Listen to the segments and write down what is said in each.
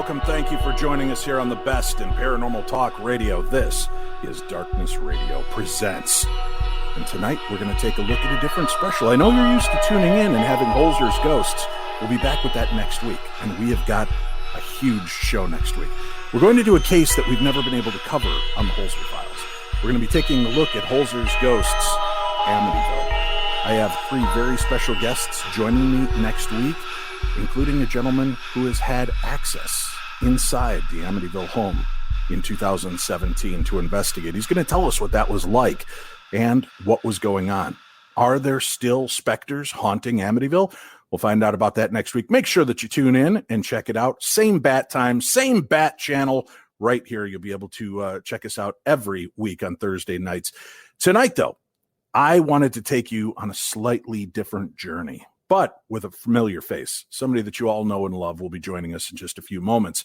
welcome. Thank you for joining us here on the best in paranormal talk radio. This is Darkness Radio Presents. And tonight we're going to take a look at a different special. I know you're used to tuning in and having Holzer's Ghosts. We'll be back with that next week. And we have got a huge show next week. We're going to do a case that we've never been able to cover on the Holzer Files. We're going to be taking a look at Holzer's Ghosts, Amityville. I have three very special guests joining me next week, including a gentleman who has had access inside the Amityville home in 2017 to investigate. He's going to tell us what that was like and what was going on. Are there still specters haunting Amityville? We'll find out about that next week. Make sure that you tune in and check it out. Same bat time, same bat channel right here. You'll be able to check us out every week on Thursday nights. Tonight, though, I wanted to take you on a slightly different journey, but with a familiar face. Somebody that you all know and love will be joining us in just a few moments.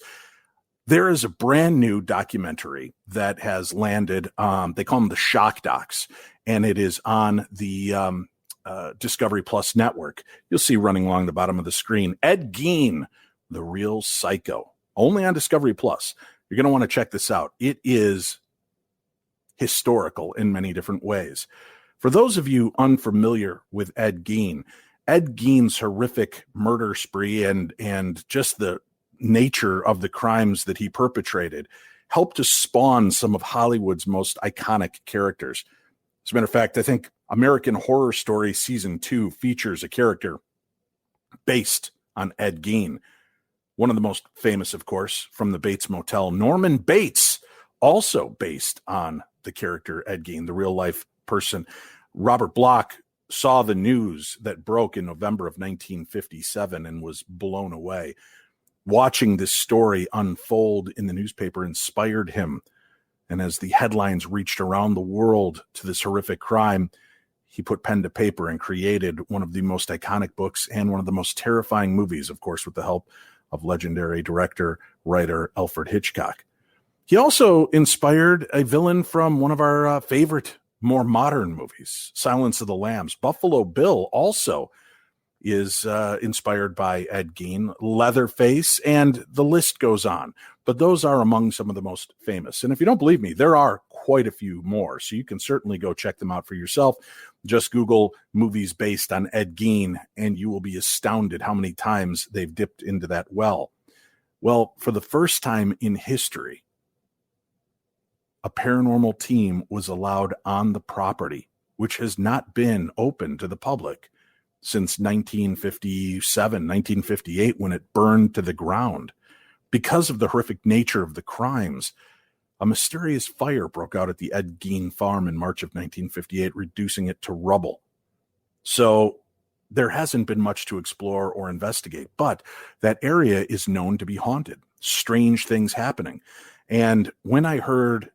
There is a brand new documentary that has landed. They call them the Shock Docs, and it is on the Discovery Plus network. You'll see running along the bottom of the screen, Ed Gein, The Real Psycho, only on Discovery Plus. You're going to want to check this out. It is historical in many different ways. For those of you unfamiliar with Ed Gein's horrific murder spree and just the nature of the crimes that he perpetrated helped to spawn some of Hollywood's most iconic characters. As a matter of fact, I think American Horror Story Season 2 features a character based on Ed Gein. One of the most famous, of course, from the Bates Motel, Norman Bates, also based on the character Ed Gein, the real-life person. Robert Bloch saw the news that broke in November of 1957 and was blown away. Watching this story unfold in the newspaper inspired him. And as the headlines reached around the world to this horrific crime, he put pen to paper and created one of the most iconic books and one of the most terrifying movies, of course, with the help of legendary director, writer Alfred Hitchcock. He also inspired a villain from one of our favorite more modern movies, Silence of the Lambs. Buffalo Bill also is inspired by Ed Gein, Leatherface, and the list goes on. But those are among some of the most famous. And if you don't believe me, there are quite a few more. So you can certainly go check them out for yourself. Just Google movies based on Ed Gein, and you will be astounded how many times they've dipped into that well. Well, for the first time in history, a paranormal team was allowed on the property, which has not been open to the public since 1957, 1958, when it burned to the ground. Because of the horrific nature of the crimes, a mysterious fire broke out at the Ed Gein farm in March of 1958, reducing it to rubble. So there hasn't been much to explore or investigate, but that area is known to be haunted. Strange things happening. And when I heard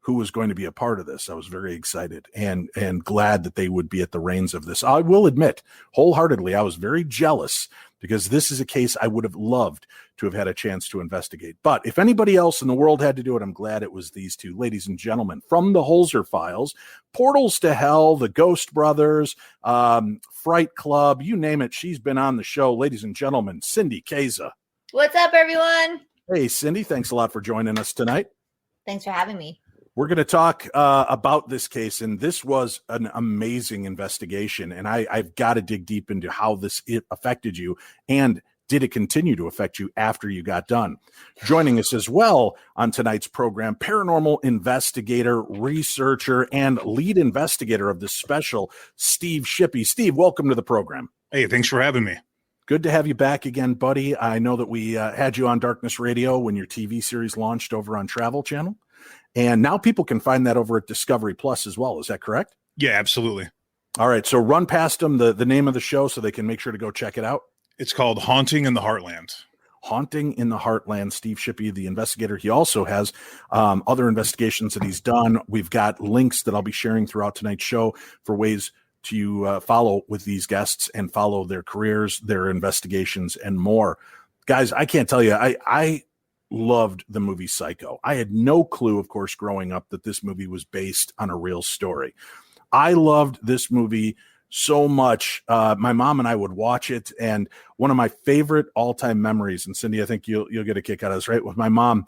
who was going to be a part of this, I was very excited and glad that they would be at the reins of this. I will admit, wholeheartedly, I was very jealous because this is a case I would have loved to have had a chance to investigate. But if anybody else in the world had to do it, I'm glad it was these two. Ladies and gentlemen, from the Holzer Files, Portals to Hell, the Ghost Brothers, Fright Club, you name it, she's been on the show. Ladies and gentlemen, Cindy Kaza. What's up, everyone? Hey, Cindy, thanks a lot for joining us tonight. Thanks for having me. We're going to talk about this case, and this was an amazing investigation, and I've got to dig deep into how it affected you, and did it continue to affect you after you got done? Joining us as well on tonight's program, paranormal investigator, researcher, and lead investigator of this special, Steve Shippy. Steve, welcome to the program. Hey, thanks for having me. Good to have you back again, buddy. I know that we had you on Darkness Radio when your TV series launched over on Travel Channel. And now people can find that over at Discovery Plus as well. Is that correct? Yeah, absolutely. All right. So run past them the name of the show so they can make sure to go check it out. It's called Haunting in the Heartland. Haunting in the Heartland. Steve Shippy, the investigator. He also has other investigations that he's done. We've got links that I'll be sharing throughout tonight's show for ways to follow with these guests and follow their careers, their investigations, and more. Guys, I can't tell you, I loved the movie Psycho. I had no clue, of course, growing up that this movie was based on a real story. I loved this movie so much. My mom and I would watch it, and one of my favorite all-time memories, and Cindy, I think you'll get a kick out of this, right? With my mom,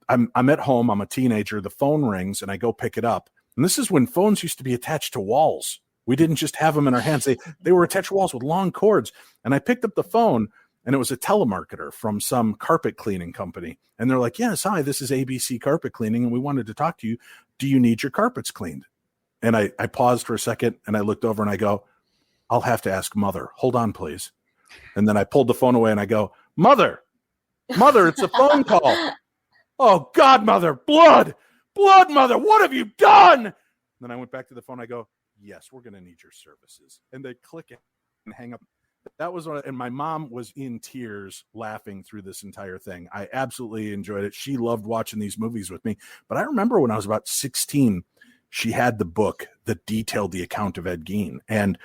I'm at home, I'm a teenager, the phone rings, and I go pick it up. And this is when phones used to be attached to walls. We didn't just have them in our hands. They were attached to walls with long cords. And I picked up the phone, and it was a telemarketer from some carpet cleaning company. And they're like, yes, hi, this is ABC Carpet Cleaning, and we wanted to talk to you. Do you need your carpets cleaned? And I paused for a second, and I looked over, and I go, I'll have to ask Mother. Hold on, please. And then I pulled the phone away, and I go, Mother, it's a phone call. Oh, God, Mother, blood, Mother, what have you done? And then I went back to the phone. I go, yes, we're going to need your services. And they click it and hang up. That was one, and my mom was in tears laughing through this entire thing. I absolutely enjoyed it. She loved watching these movies with me. But I remember when I was about 16, she had the book that detailed the account of Ed Gein. And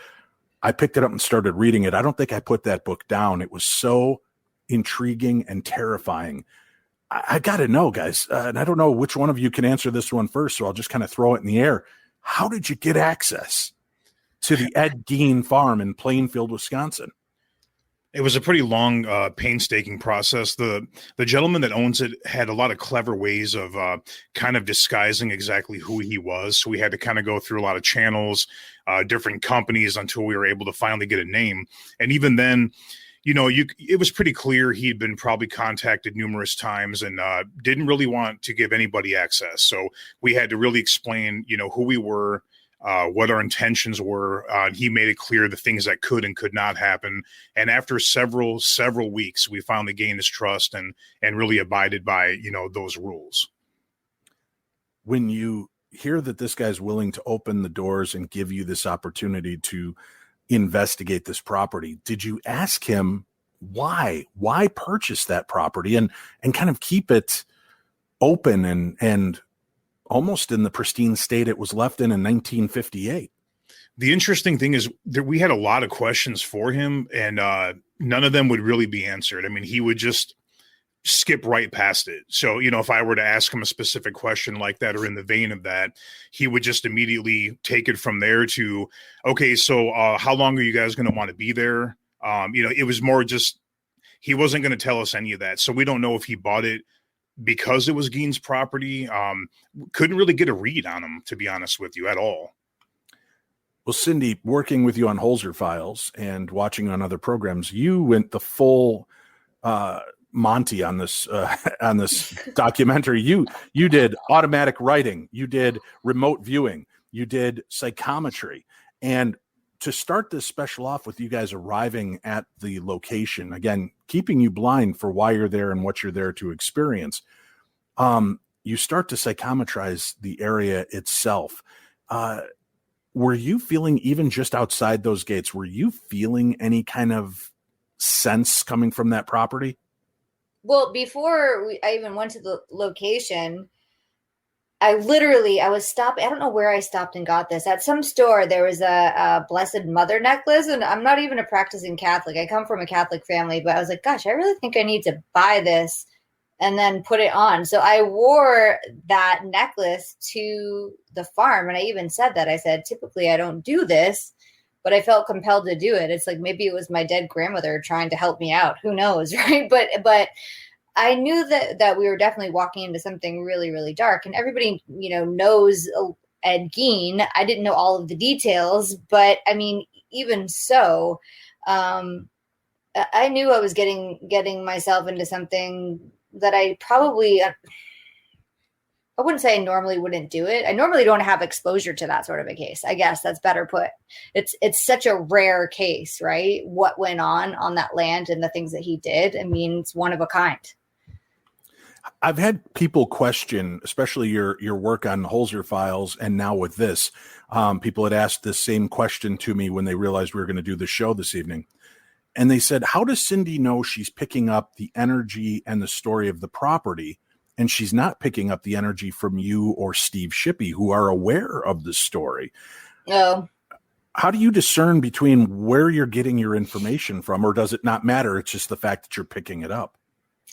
I picked it up and started reading it. I don't think I put that book down. It was so intriguing and terrifying. I got to know, guys, and I don't know which one of you can answer this one first, so I'll just kind of throw it in the air. How did you get access to the Ed Gein farm in Plainfield, Wisconsin? It was a pretty long, painstaking process. The gentleman that owns it had a lot of clever ways of kind of disguising exactly who he was. So we had to kind of go through a lot of channels, different companies until we were able to finally get a name. And even then, it was pretty clear he'd been probably contacted numerous times and didn't really want to give anybody access. So we had to really explain, who we were, what our intentions were. He made it clear the things that could and could not happen. And after several weeks, we finally gained his trust and really abided by, those rules. When you hear that this guy's willing to open the doors and give you this opportunity to investigate this property, did you ask him why purchase that property and kind of keep it open and almost in the pristine state it was left in 1958? The interesting thing is that we had a lot of questions for him, and none of them would really be answered. I mean, he would just skip right past it. So, if I were to ask him a specific question like that or in the vein of that, he would just immediately take it from there to, okay, so how long are you guys going to want to be there? It was more just, he wasn't going to tell us any of that. So we don't know if he bought it because it was Gein's property. Couldn't really get a read on him, to be honest with you, at all. Well, Cindy, working with you on Holzer Files and watching on other programs, you went the full Monty on this documentary. You did automatic writing, you did remote viewing, you did psychometry, and to start this special off with you guys arriving at the location, again keeping you blind for why you're there and what you're there to experience, you start to psychometrize the area itself. Were you feeling, even just outside those gates, were you feeling any kind of sense coming from that property? Well, before I even went to the location, I was stopping. I don't know where I stopped and got this. At some store, there was a Blessed Mother necklace, and I'm not even a practicing Catholic. I come from a Catholic family, but I was like, gosh, I really think I need to buy this and then put it on. So I wore that necklace to the farm, and I even said that. I said, typically I don't do this, but I felt compelled to do it. It's like maybe it was my dead grandmother trying to help me out. Who knows, right? But I knew that we were definitely walking into something really, really dark. And everybody, knows Ed Gein. I didn't know all of the details, but I mean, even so, I knew I was getting myself into something that I probably, I wouldn't say I normally wouldn't do it. I normally don't have exposure to that sort of a case. I guess that's better put. It's such a rare case, right? What went on that land and the things that he did. I mean, it's one of a kind. I've had people question, especially your work on Holzer Files, and now with this, people had asked this same question to me when they realized we were going to do the show this evening. And they said, how does Cindy know she's picking up the energy and the story of the property, and she's not picking up the energy from you or Steve Shippy, who are aware of the story? Oh. How do you discern between where you're getting your information from, or does it not matter? It's just the fact that you're picking it up.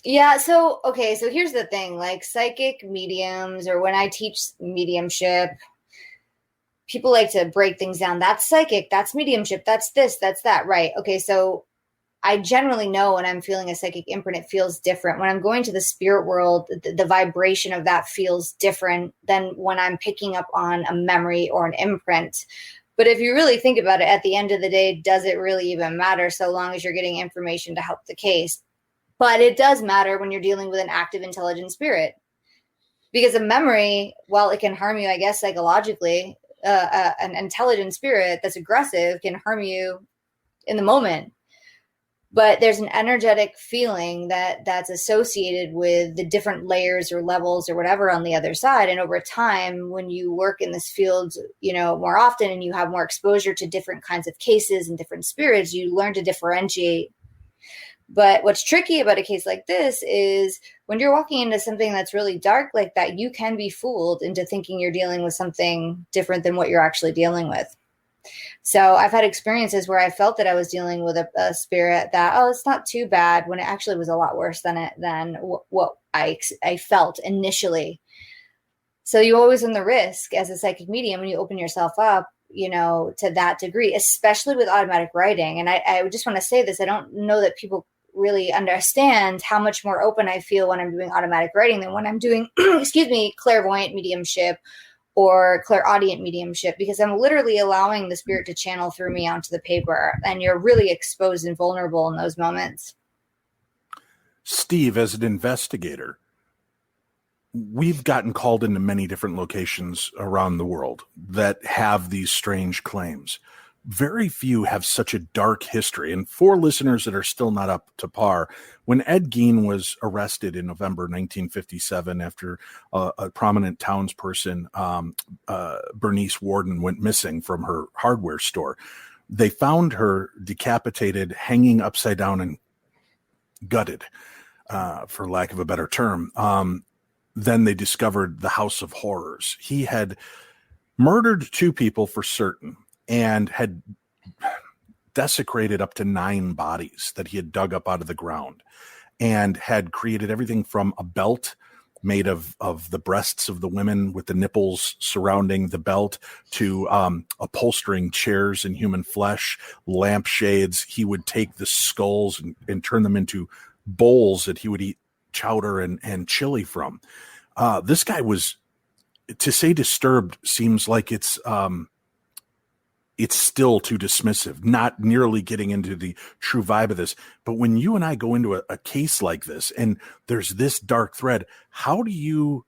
Yeah. So here's the thing, like psychic mediums, or when I teach mediumship, people like to break things down. That's psychic, that's mediumship, that's this, that's that. Right. Okay. So I generally know when I'm feeling a psychic imprint, it feels different. When I'm going to the spirit world, the vibration of that feels different than when I'm picking up on a memory or an imprint. But if you really think about it, at the end of the day, does it really even matter so long as you're getting information to help the case? But it does matter when you're dealing with an active, intelligent spirit. Because a memory, while it can harm you, I guess, psychologically, an intelligent spirit that's aggressive can harm you in the moment. But there's an energetic feeling that's associated with the different layers or levels or whatever on the other side. And over time, when you work in this field, more often, and you have more exposure to different kinds of cases and different spirits, you learn to differentiate. But what's tricky about a case like this is when you're walking into something that's really dark like that, you can be fooled into thinking you're dealing with something different than what you're actually dealing with. So I've had experiences where I felt that I was dealing with a spirit that, it's not too bad, when it actually was a lot worse than what I felt initially. So you always run the risk as a psychic medium when you open yourself up, to that degree, especially with automatic writing. And I just want to say this. I don't know that people really understand how much more open I feel when I'm doing automatic writing than when I'm doing, clairvoyant mediumship or clairaudient mediumship, because I'm literally allowing the spirit to channel through me onto the paper, and you're really exposed and vulnerable in those moments. Steve, as an investigator, we've gotten called into many different locations around the world that have these strange claims. Very few have such a dark history. And for listeners that are still not up to par, when Ed Gein was arrested in November 1957 after a prominent townsperson, Bernice Warden, went missing from her hardware store, they found her decapitated, hanging upside down and gutted, for lack of a better term. Then they discovered the House of Horrors. He had murdered 2 people for certain, and had desecrated up to 9 bodies that he had dug up out of the ground, and had created everything from a belt made of the breasts of the women with the nipples surrounding the belt to upholstering chairs in human flesh, lampshades. He would take the skulls and turn them into bowls that he would eat chowder and chili from. This guy was, to say disturbed seems like it's still too dismissive, not nearly getting into the true vibe of this. But when you and I go into a case like this and there's this dark thread, how do you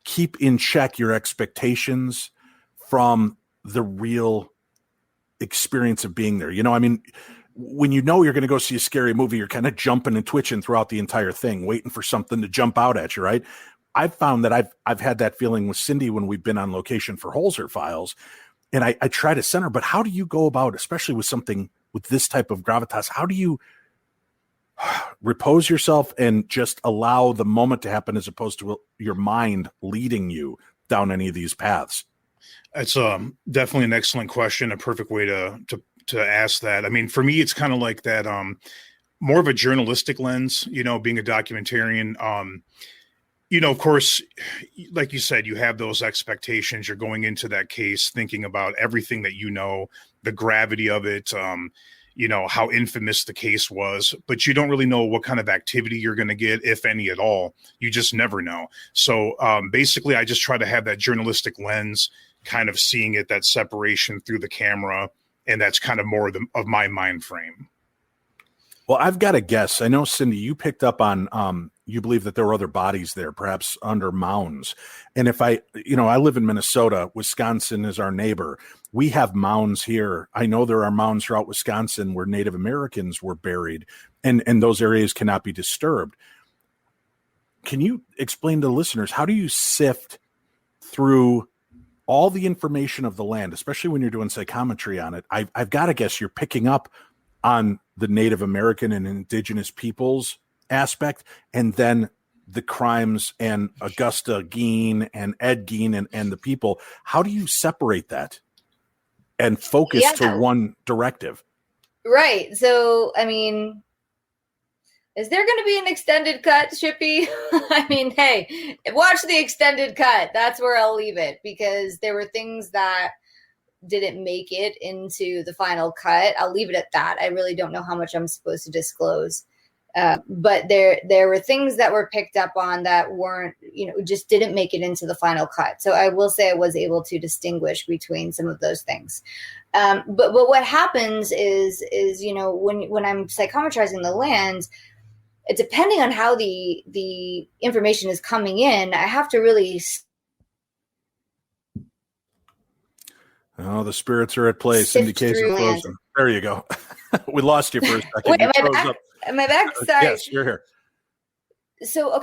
keep in check your expectations from the real experience of being there? When you're going to go see a scary movie, you're kind of jumping and twitching throughout the entire thing, waiting for something to jump out at you, right? I've found that I've had that feeling with Cindy when we've been on location for Holzer Files. And I try to center, but how do you go about, especially with something with this type of gravitas, how do you repose yourself and just allow the moment to happen as opposed to your mind leading you down any of these paths? It's definitely an excellent question, a perfect way to ask that. I mean, for me, it's kind of like that, more of a journalistic lens, being a documentarian. Of course, like you said, you have those expectations. You're going into that case thinking about everything that the gravity of it, how infamous the case was, but you don't really know what kind of activity you're going to get, if any at all. You just never know. So basically, I just try to have that journalistic lens, kind of seeing it, that separation through the camera, and that's kind of more of my mind frame. Well, I've got to guess. I know, Cindy, you picked up on, you believe that there were other bodies there, perhaps under mounds. And if I live in Minnesota, Wisconsin is our neighbor. We have mounds here. I know there are mounds throughout Wisconsin where Native Americans were buried, and those areas cannot be disturbed. Can you explain to the listeners, how do you sift through all the information of the land, especially when you're doing psychometry on it? I've got to guess you're picking up on the Native American and indigenous peoples aspect, and then the crimes and Augusta Gein and Ed Gein and the people. How do you separate that and focus to one directive? Right. So, I mean, Is there going to be an extended cut, Shippy? I mean, hey, watch the extended cut. That's where I'll leave it, because there were things that didn't make it into the final cut. I'll leave it at that. I really don't know how much I'm supposed to disclose. But there were things that were picked up on that weren't, just didn't make it into the final cut. So I will say I was able to distinguish between some of those things. But what happens is when I'm psychometrizing the land, depending on how the information is coming in, I have to really. Oh, the spirits are at play. Cindy Kaza frozen. There you go. We lost you for a second. Wait, am I back? Sorry. Yes, you're here. So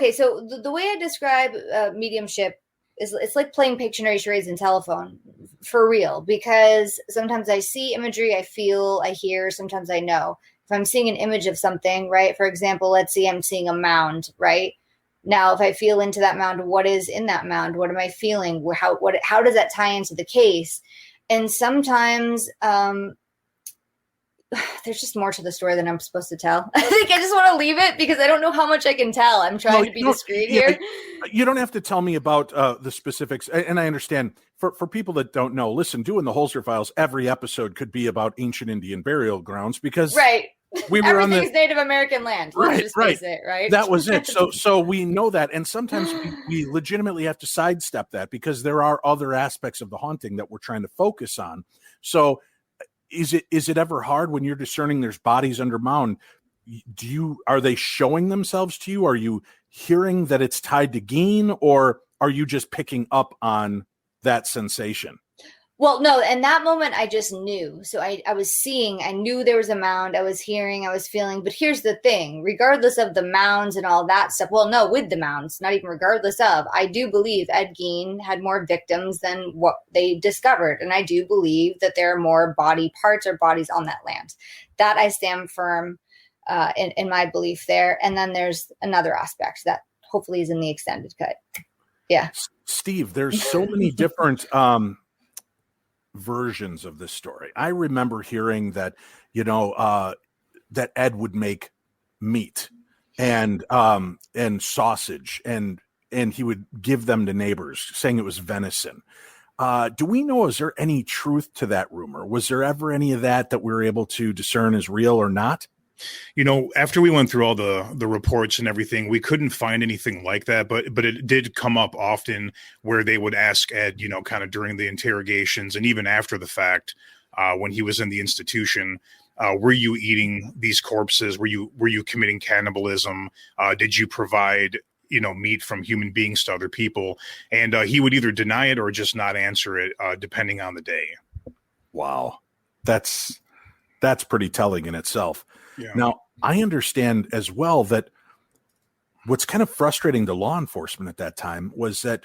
the way I describe mediumship is it's like playing Pictionary, charades, and telephone, for real, because sometimes I see imagery, I feel, I hear, sometimes I know. If I'm seeing an image of something, right? For example, let's see, I'm seeing a mound, right? Now, if I feel into that mound, what is in that mound? What am I feeling? How does that tie into the case? And sometimes there's just more to the story than I'm supposed to tell. I think I just want to leave it because I don't know how much I can tell. I'm trying to be discreet here. You don't have to tell me about the specifics. And I understand for people that don't know, listen, doing the Holzer Files, every episode could be about ancient Indian burial grounds because we were on the Native American land. Right. It, right. That was it. So we know that. And sometimes we legitimately have to sidestep that because there are other aspects of the haunting that we're trying to focus on. So is it ever hard when you're discerning there's bodies under mound? Are they showing themselves to you? Are you hearing that it's tied to Gein, or are you just picking up on that sensation? Well, no, in that moment, I just knew. So I was seeing, I knew there was a mound, I was hearing, I was feeling. But here's the thing, regardless of the mounds and all that stuff, well, no, with the mounds, not even regardless of, I do believe Ed Gein had more victims than what they discovered. And I do believe that there are more body parts or bodies on that land. That I stand firm in my belief there. And then there's another aspect that hopefully is in the extended cut. Yeah. Steve, there's so many different versions of this story. I remember hearing that, that Ed would make meat and sausage and he would give them to neighbors saying it was venison. Do we know, is there any truth to that rumor? Was there ever any of that we were able to discern as real or not? After we went through all the reports and everything, we couldn't find anything like that, but it did come up often where they would ask Ed, kind of during the interrogations and even after the fact, when he was in the institution, were you eating these corpses? Were you committing cannibalism? Did you provide, meat from human beings to other people? And he would either deny it or just not answer it, depending on the day. Wow. That's pretty telling in itself. Yeah. Now, I understand as well that what's kind of frustrating to law enforcement at that time was that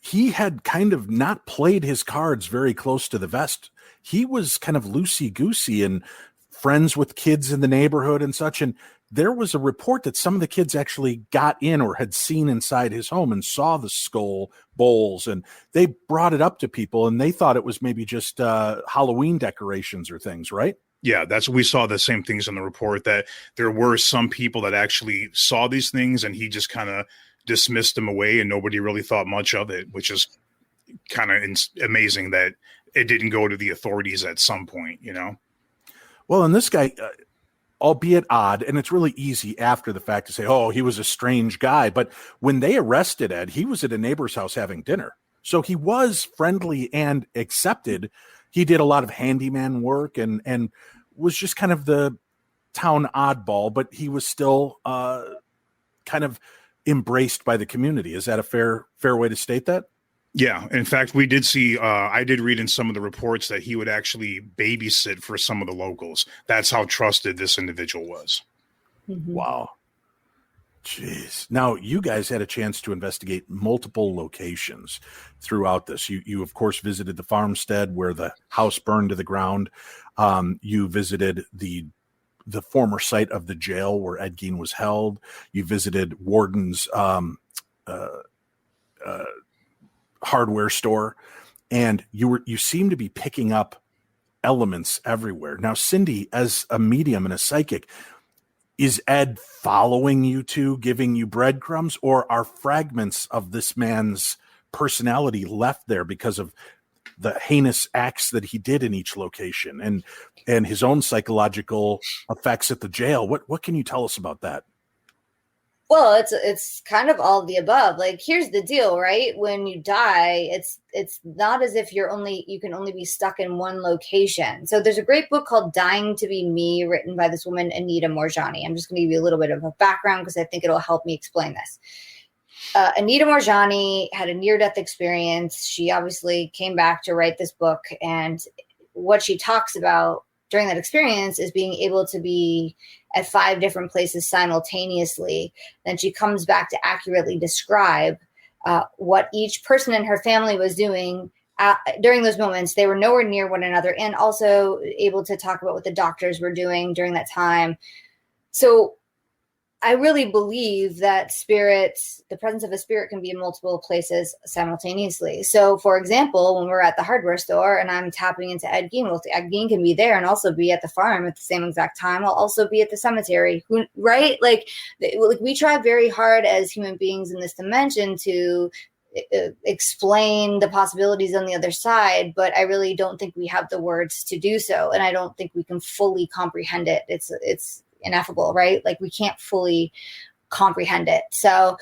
he had kind of not played his cards very close to the vest. He was kind of loosey-goosey and friends with kids in the neighborhood and such. And there was a report that some of the kids actually got in or had seen inside his home and saw the skull bowls. And they brought it up to people and they thought it was maybe just Halloween decorations or things, right? Yeah, we saw the same things in the report, that there were some people that actually saw these things and he just kind of dismissed them away and nobody really thought much of it, which is kind of amazing that it didn't go to the authorities at some point, Well, and this guy, albeit odd, and it's really easy after the fact to say, oh, he was a strange guy. But when they arrested Ed, he was at a neighbor's house having dinner. So he was friendly and accepted. He did a lot of handyman work and was just kind of the town oddball, but he was still kind of embraced by the community. Is that a fair way to state that? Yeah. In fact, we did see, I did read in some of the reports that he would actually babysit for some of the locals. That's how trusted this individual was. Mm-hmm. Wow. Jeez. Now, you guys had a chance to investigate multiple locations throughout this. You of course, visited the farmstead where the house burned to the ground. You visited the former site of the jail where Ed Gein was held. You visited Warden's hardware store, and you seem to be picking up elements everywhere. Now, Cindy, as a medium and a psychic, is Ed following you two, giving you breadcrumbs, or are fragments of this man's personality left there because of the heinous acts that he did in each location and his own psychological effects at the jail? What can you tell us about that? Well, it's kind of all of the above. Like, here's the deal, right? When you die, it's not as if you can only be stuck in one location. So there's a great book called Dying to Be Me, written by this woman, Anita Moorjani. I'm just going to give you a little bit of a background because I think it'll help me explain this. Anita Moorjani had a near-death experience. She obviously came back to write this book, and what she talks about during that experience is being able to be at 5 different places simultaneously. Then she comes back to accurately describe what each person in her family was doing during those moments. They were nowhere near one another, and also able to talk about what the doctors were doing during that time. So I really believe that the presence of a spirit can be in multiple places simultaneously. So, for example, when we're at the hardware store and I'm tapping into Ed Gein, well, Ed Gein can be there and also be at the farm at the same exact time. I'll also be at the cemetery, right? Like we try very hard as human beings in this dimension to explain the possibilities on the other side, but I really don't think we have the words to do so. And I don't think we can fully comprehend it. It's ineffable, right? Like we can't fully comprehend it. So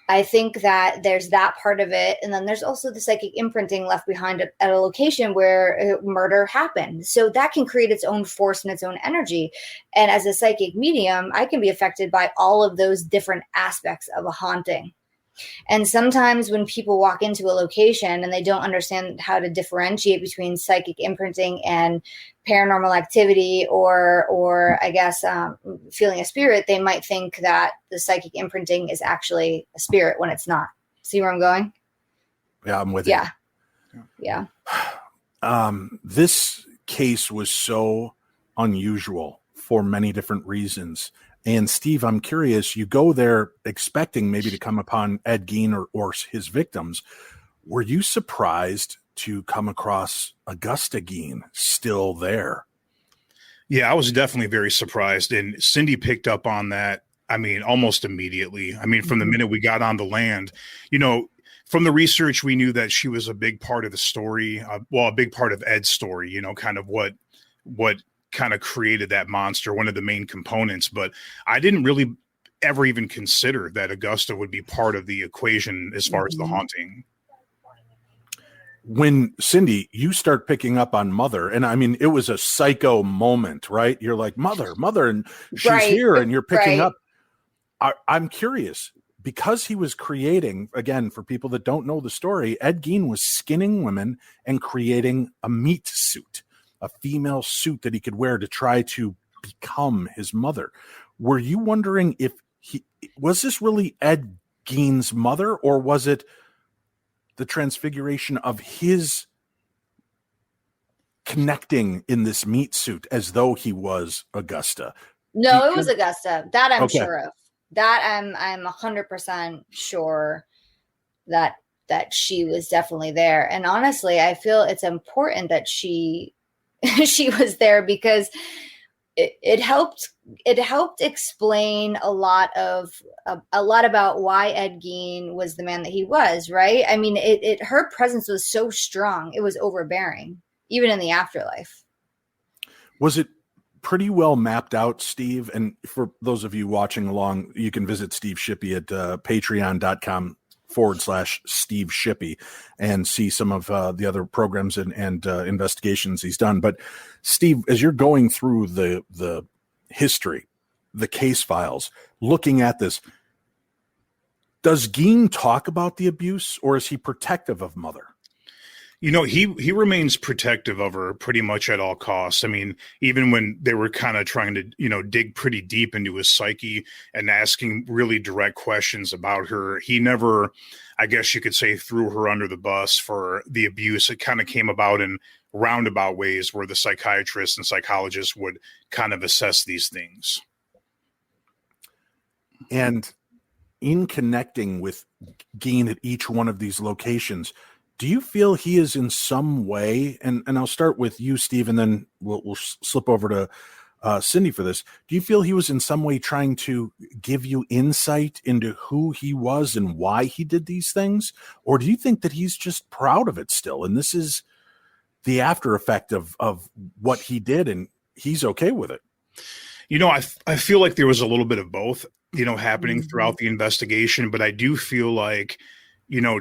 I think that there's that part of it. And then there's also the psychic imprinting left behind at a location where murder happened. So that can create its own force and its own energy. And as a psychic medium, I can be affected by all of those different aspects of a haunting. And sometimes when people walk into a location and they don't understand how to differentiate between psychic imprinting and paranormal activity or I guess feeling a spirit, they might think that the psychic imprinting is actually a spirit when it's not. See where I'm going? Yeah, I'm with you. Yeah. This case was so unusual for many different reasons. And Steve, I'm curious, you go there expecting maybe to come upon Ed Gein or his victims. Were you surprised to come across Augusta Gein still there? Yeah, I was definitely very surprised. And Cindy picked up on that, I mean, almost immediately. I mean, from the minute we got on the land, from the research, we knew that she was a big part of the story. A big part of Ed's story, kind of what kind of created that monster, one of the main components. But I didn't really ever even consider that Augusta would be part of the equation as far as the haunting. When Cindy, you start picking up on Mother, and I mean, it was a psycho moment, right? You're like, Mother, and she's here, and you're picking up. I'm curious, because he was creating, again, for people that don't know the story, Ed Gein was skinning women and creating a meat suit, a female suit that he could wear to try to become his mother. Were you wondering if was this really Ed Gein's mother, or was it the transfiguration of his connecting in this meat suit as though he was Augusta? No, it was Augusta. That I'm sure of. That I'm 100% sure that she was definitely there. And honestly, I feel it's important that she was there because it helped explain a lot about why Ed Gein was the man that he was, right? I mean, her presence was so strong, it was overbearing, even in the afterlife. Was it pretty well mapped out, Steve? And for those of you watching along, you can visit Steve Shippy at patreon.com/Steve Shippy and see some of the other programs and investigations he's done. But Steve, as you're going through the history, the case files, looking at this, does Gein talk about the abuse, or is he protective of Mother? He remains protective of her pretty much at all costs. I mean, even when they were kind of trying to, dig pretty deep into his psyche and asking really direct questions about her, he never, I guess you could say, threw her under the bus for the abuse. It kind of came about in roundabout ways where the psychiatrists and psychologists would kind of assess these things. And in connecting with Gein at each one of these locations, do you feel he is in some way, and I'll start with you, Steve, and then we'll slip over to Cindy for this. Do you feel he was in some way trying to give you insight into who he was and why he did these things? Or do you think that he's just proud of it still? And this is the after effect of what he did and he's okay with it? I feel like there was a little bit of both, happening throughout the investigation, but I do feel like,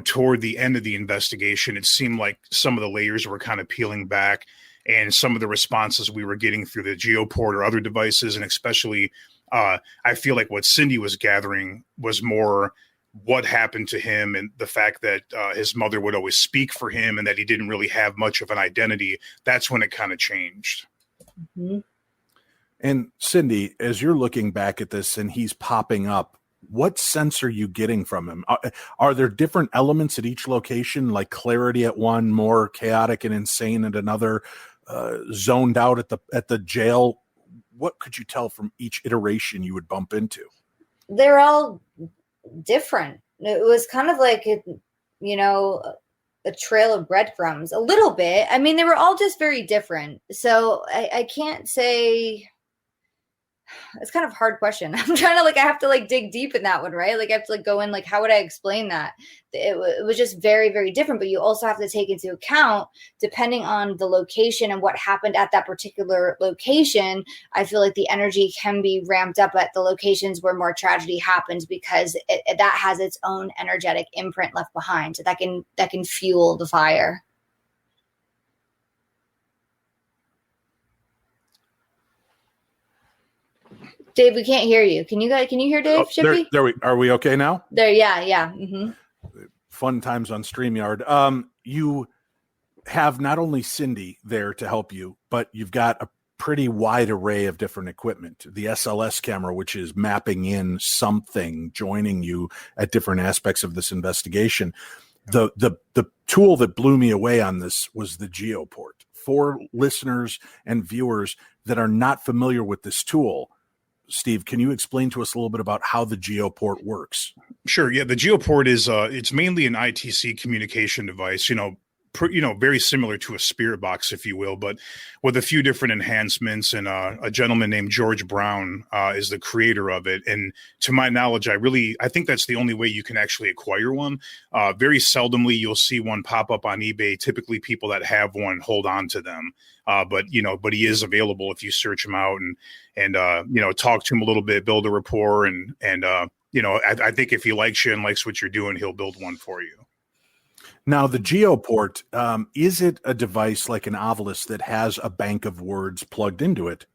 toward the end of the investigation, it seemed like some of the layers were kind of peeling back, and some of the responses we were getting through the Geoport or other devices, and especially I feel like what Cindy was gathering was more what happened to him and the fact that his mother would always speak for him and that he didn't really have much of an identity. That's when it kind of changed. Mm-hmm. And Cindy, as you're looking back at this and he's popping up, what sense are you getting from him? Are there different elements at each location, like clarity at one, more chaotic and insane at another, zoned out at the jail? What could you tell from each iteration you would bump into? They're all different. It was kind of like, a trail of breadcrumbs, a little bit. I mean, they were all just very different. So I can't say. It's kind of a hard question. I'm trying to I have to dig deep in that one, right? I have to go in, how would I explain that? It was just very, very different, but you also have to take into account, depending on the location and what happened at that particular location, I feel like the energy can be ramped up at the locations where more tragedy happens, because that has its own energetic imprint left behind. So that can fuel the fire. Dave, we can't hear you. Can you hear Dave? Shippy? Are we okay now? There, yeah. Mm-hmm. Fun times on StreamYard. You have not only Cindy there to help you, but you've got a pretty wide array of different equipment. The SLS camera, which is mapping in something, joining you at different aspects of this investigation. The tool that blew me away on this was the Geoport. For listeners and viewers that are not familiar with this tool, Steve, can you explain to us a little bit about how the Geoport works? Sure. Yeah, the Geoport is it's mainly an ITC communication device. Very similar to a spirit box, if you will, but with a few different enhancements. And a gentleman named George Brown is the creator of it. And to my knowledge, I think that's the only way you can actually acquire one. Very seldomly, you'll see one pop up on eBay. Typically, people that have one hold on to them. But he is available if you search him out and talk to him a little bit, build a rapport, and I think if he likes you and likes what you're doing, he'll build one for you. Now, the Geoport, is it a device like an Ovilus that has a bank of words plugged into it?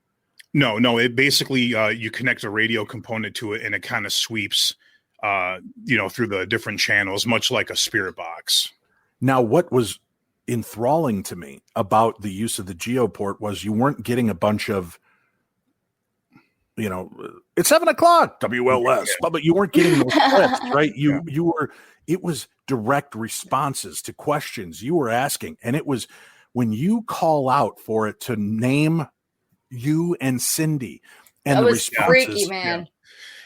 No. It basically, you connect a radio component to it and it kind of sweeps, through the different channels, much like a spirit box. Now, what was enthralling to me about the use of the Geoport was you weren't getting a bunch of, it's 7 o'clock, WLS, but you weren't getting those clips, right? It was direct responses to questions you were asking. And it was when you call out for it to name you and Cindy and that the was responses. Freaky, man.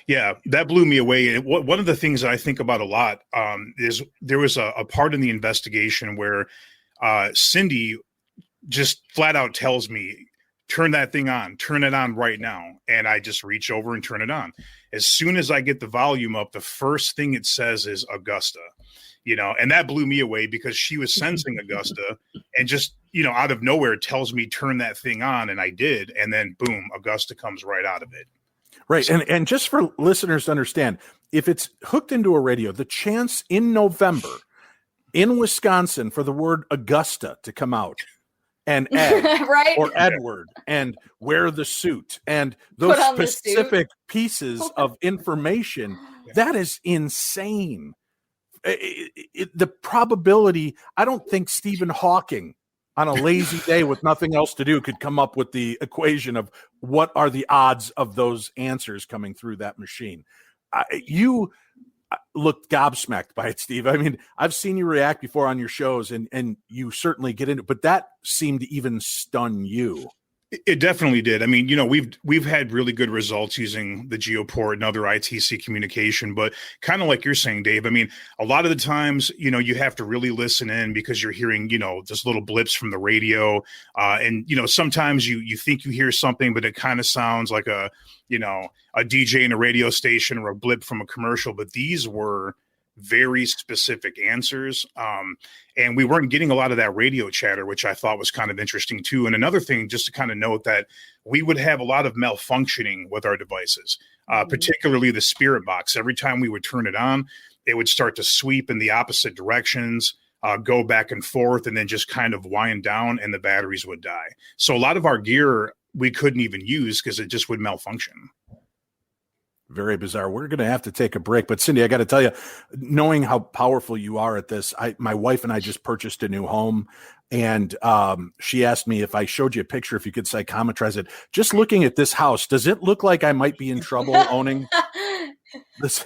Yeah, that blew me away. And one of the things that I think about a lot is there was a part in the investigation where Cindy just flat out tells me, turn that thing on, turn it on right now. And I just reach over and turn it on. As soon as I get the volume up, the first thing it says is Augusta, and that blew me away because she was sensing Augusta and just, out of nowhere tells me turn that thing on. And I did. And then boom, Augusta comes right out of it. Right. So, and just for listeners to understand, if it's hooked into a radio, the chance in November in Wisconsin for the word Augusta to come out and Ed right? or Edward and wear the suit and those specific pieces of information, that is insane. The probability, I don't think Stephen Hawking on a lazy day with nothing else to do could come up with the equation of what are the odds of those answers coming through that machine. You looked gobsmacked by it, Steve. I mean, I've seen you react before on your shows and you certainly get into it, but that seemed to even stun you. It definitely did. I mean, we've had really good results using the Geoport and other ITC communication, but kind of like you're saying, Dave, I mean, a lot of the times, you have to really listen in because you're hearing, just little blips from the radio. And sometimes you think you hear something, but it kind of sounds like a DJ in a radio station or a blip from a commercial. But these were very specific answers. And we weren't getting a lot of that radio chatter, which I thought was kind of interesting too. And another thing, just to kind of note that we would have a lot of malfunctioning with our devices, particularly the spirit box. Every time we would turn it on, it would start to sweep in the opposite directions, go back and forth, and then just kind of wind down, and the batteries would die. So a lot of our gear we couldn't even use because it just would malfunction. Very bizarre. We're going to have to take a break. But Cindy, I got to tell you, knowing how powerful you are at this, my wife and I just purchased a new home. And she asked me if I showed you a picture, if you could psychometrize it. Just looking at this house, does it look like I might be in trouble owning this?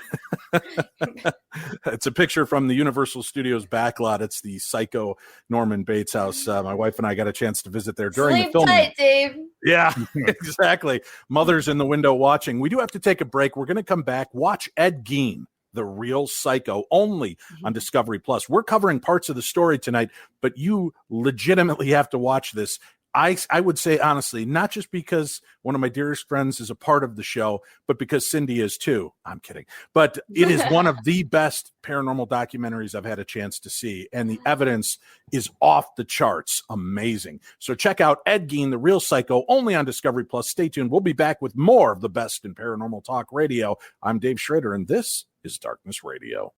It's a picture from the Universal Studios backlot. It's the Psycho Norman Bates house. My wife and I got a chance to visit there during the filming. Sleep tight, Dave. Yeah, exactly. Mother's in the window watching. We do have to take a break. We're going to come back. Watch Ed Gein, The Real Psycho, only on Discovery Plus. We're covering parts of the story tonight, but you legitimately have to watch this. I would say, honestly, not just because one of my dearest friends is a part of the show, but because Cindy is too. I'm kidding. But it is one of the best paranormal documentaries I've had a chance to see. And the evidence is off the charts. Amazing. So check out Ed Gein, The Real Psycho, only on Discovery Plus. Stay tuned. We'll be back with more of the best in paranormal talk radio. I'm Dave Schrader, and this is Darkness Radio.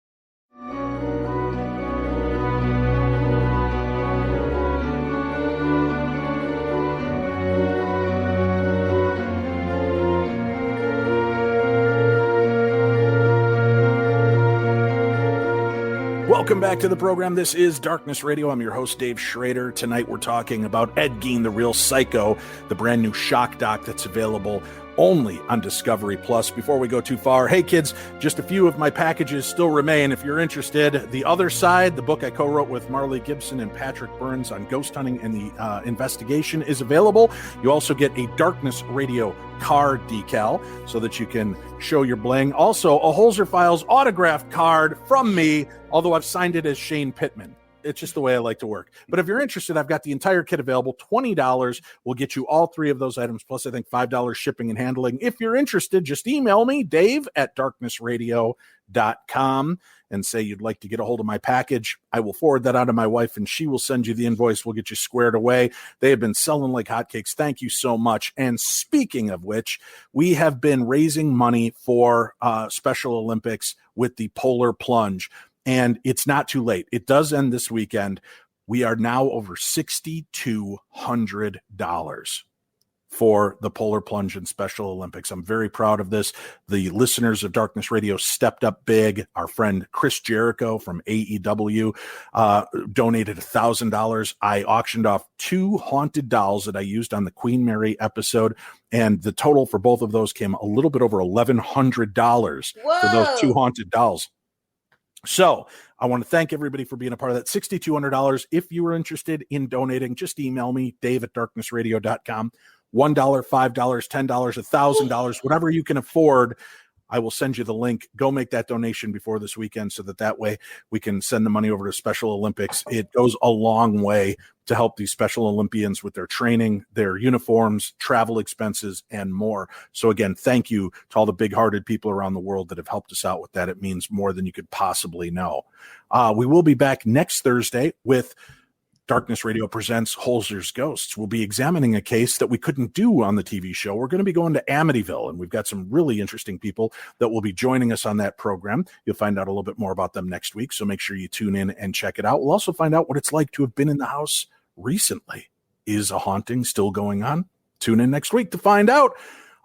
Welcome back to the program. This is Darkness Radio. I'm your host, Dave Schrader. Tonight we're talking about Ed Gein, The Real Psycho, the brand new shock doc that's available only on Discovery Plus. Before we go too far, hey kids, just a few of my packages still remain. If you're interested, The Other Side, the book I co-wrote with Marley Gibson and Patrick Burns on ghost hunting and the investigation, is available. You also get a Darkness Radio card decal so that you can show your bling. Also, a Holzer Files autographed card from me, although I've signed it as Shane Pittman. It's just the way I like to work. But if you're interested, I've got the entire kit available. $20 will get you all three of those items, plus I think $5 shipping and handling. If you're interested, just email me, dave@darknessradio.com, and say you'd like to get a hold of my package. I will forward that on to my wife, and she will send you the invoice. We'll get you squared away. They have been selling like hotcakes. Thank you so much. And speaking of which, we have been raising money for Special Olympics with the Polar Plunge. And it's not too late. It does end this weekend. We are now over $6,200 for the Polar Plunge and Special Olympics. I'm very proud of this. The listeners of Darkness Radio stepped up big. Our friend Chris Jericho from AEW donated $1,000. I auctioned off 2 haunted dolls that I used on the Queen Mary episode, and the total for both of those came a little bit over $1,100 for those 2 haunted dolls. So I want to thank everybody for being a part of that. $6,200. If you are interested in donating, just email me, dave@darknessradio.com. $1, $5, $10, $1,000, whatever you can afford. I will send you the link. Go make that donation before this weekend so that way we can send the money over to Special Olympics. It goes a long way to help these Special Olympians with their training, their uniforms, travel expenses, and more. So again, thank you to all the big-hearted people around the world that have helped us out with that. It means more than you could possibly know. We will be back next Thursday with Darkness Radio Presents Holzer's Ghosts. We'll be examining a case that we couldn't do on the TV show. We're going to be going to Amityville, and we've got some really interesting people that will be joining us on that program. You'll find out a little bit more about them next week, so make sure you tune in and check it out. We'll also find out what it's like to have been in the house recently. Is a haunting still going on? Tune in next week to find out.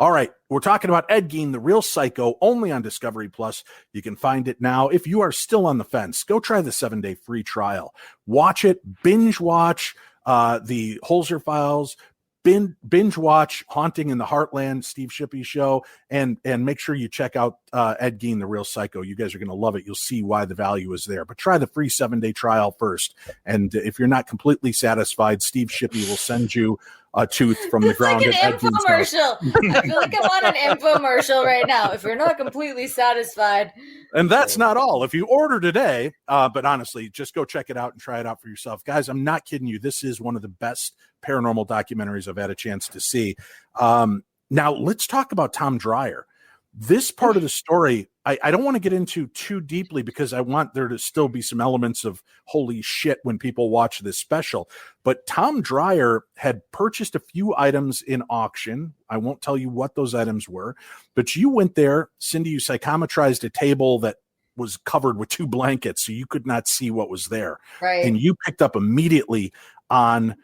All right, we're talking about Ed Gein, The Real Psycho, only on Discovery Plus. You can find it now. If you are still on the fence, go try the 7-day free trial. Watch it, binge watch the Holzer Files, binge watch Haunting in the Heartland, Steve Shippy show, and make sure you check out Ed Gein, The Real Psycho. You guys are going to love it. You'll see why the value is there. But try the free 7-day trial first. And if you're not completely satisfied, Steve Shippy will send you a tooth from the It's ground. like an infomercial. I feel like I'm on an infomercial right now. If you're not completely satisfied. And that's not all. If you order today, but honestly, just go check it out and try it out for yourself. Guys, I'm not kidding you. This is one of the best paranormal documentaries I've had a chance to see. Now, let's talk about Tom Dreyer. This part of the story, I don't want to get into too deeply because I want there to still be some elements of holy shit when people watch this special. But Tom Dreyer had purchased a few items in auction. I won't tell you what those items were, but you went there, Cindy, you psychometrized a table that was covered with 2 blankets, so you could not see what was there. Right. And you picked up immediately on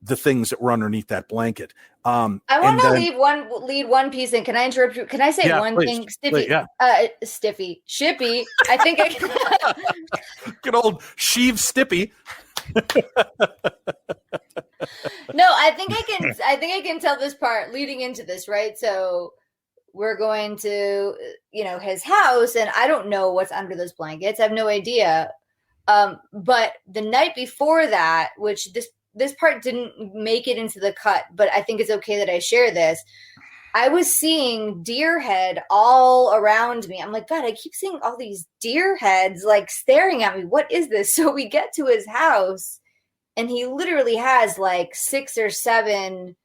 the things that were underneath that blanket. I want to lead one piece in. Can I interrupt you? Can I say one thing? Stiffy, Stiffy, Shippy. I think I can. Good old Sheev Stippy. No, I think I can tell this part leading into this, right? So we're going to, his house, and I don't know what's under those blankets. I have no idea. But the night before that, which this part didn't make it into the cut, but I think it's okay that I share this. I was seeing deer head all around me. I'm like, God, I keep seeing all these deer heads like staring at me. What is this? So we get to his house and he literally has like 6 or 7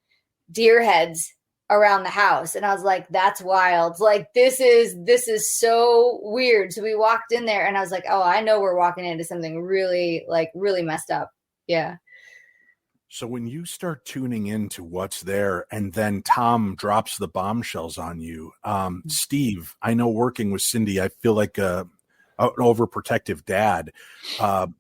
deer heads around the house. And I was like, that's wild. Like, this is so weird. So we walked in there and I was like, oh, I know we're walking into something really messed up. Yeah. So when you start tuning into what's there and then Tom drops the bombshells on you, Steve, I know working with Cindy, I feel like an overprotective dad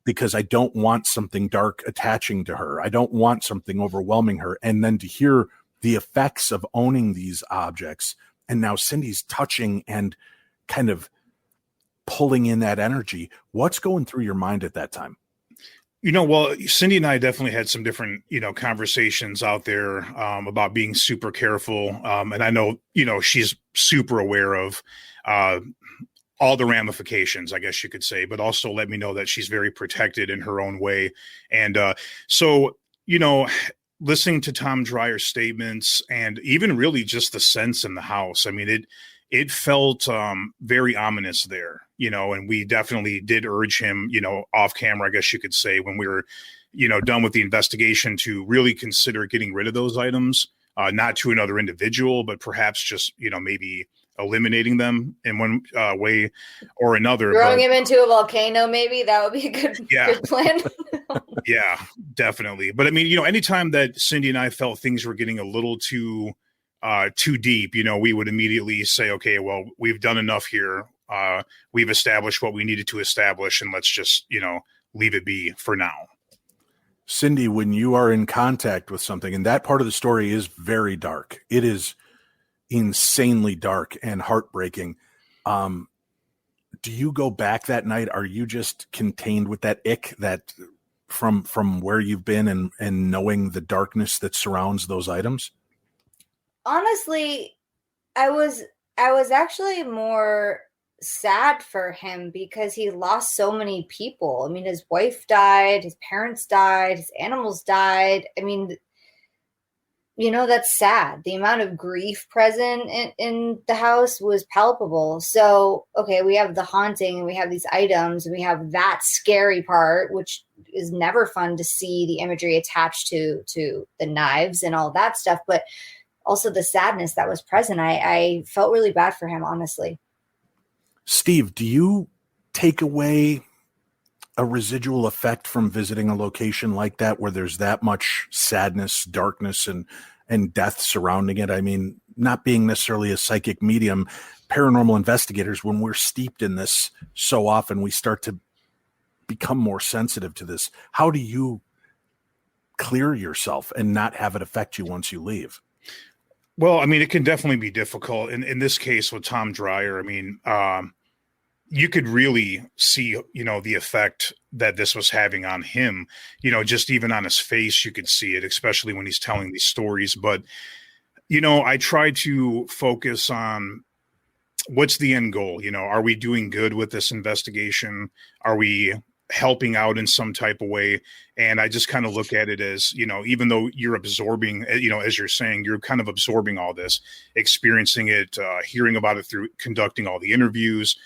because I don't want something dark attaching to her. I don't want something overwhelming her. And then to hear the effects of owning these objects, and now Cindy's touching and kind of pulling in that energy. What's going through your mind at that time? Well, Cindy and I definitely had some different, conversations out there about being super careful. And I know, she's super aware of all the ramifications, I guess you could say, but also let me know that she's very protected in her own way. And so, listening to Tom Dreyer's statements and even really just the sense in the house, I mean, it felt very ominous there, and we definitely did urge him, off camera, I guess you could say, when we were, done with the investigation to really consider getting rid of those items, not to another individual, but perhaps just, maybe eliminating them in one way or another. Throwing him into a volcano, maybe that would be a good plan. Yeah, definitely. But I mean, anytime that Cindy and I felt things were getting a little too deep, we would immediately say, okay, well, we've done enough here. We've established what we needed to establish, and let's just, leave it be for now. Cindy, when you are in contact with something, and that part of the story is very dark, it is insanely dark and heartbreaking. Do you go back that night? Are you just contained with that ick that from where you've been and knowing the darkness that surrounds those items? Honestly, I was actually more sad for him because he lost so many people. I mean, his wife died, his parents died, his animals died. I mean, that's sad. The amount of grief present in the house was palpable. So, okay, we have the haunting and we have these items and we have that scary part, which is never fun to see the imagery attached to the knives and all that stuff. But also the sadness that was present. I felt really bad for him, honestly. Steve, do you take away a residual effect from visiting a location like that where there's that much sadness, darkness, and death surrounding it? I mean, not being necessarily a psychic medium, paranormal investigators, when we're steeped in this so often, we start to become more sensitive to this. How do you clear yourself and not have it affect you once you leave? Well, I mean, it can definitely be difficult. In this case with Tom Dreyer, I mean, you could really see, the effect that this was having on him, just even on his face, you could see it, especially when he's telling these stories. But, I try to focus on what's the end goal? Are we doing good with this investigation? Are we helping out in some type of way. And I just kind of look at it as, even though you're absorbing, as you're saying, you're kind of absorbing all this, experiencing it, hearing about it through conducting all the interviews.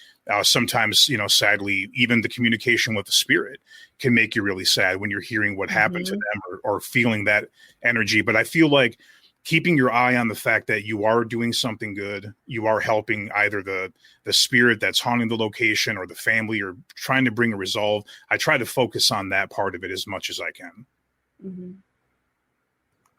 Sometimes, sadly, even the communication with the spirit can make you really sad when you're hearing what happened to them or feeling that energy. But I feel like keeping your eye on the fact that you are doing something good, you are helping either the spirit that's haunting the location or the family, or trying to bring a resolve. I try to focus on that part of it as much as I can. Mm-hmm.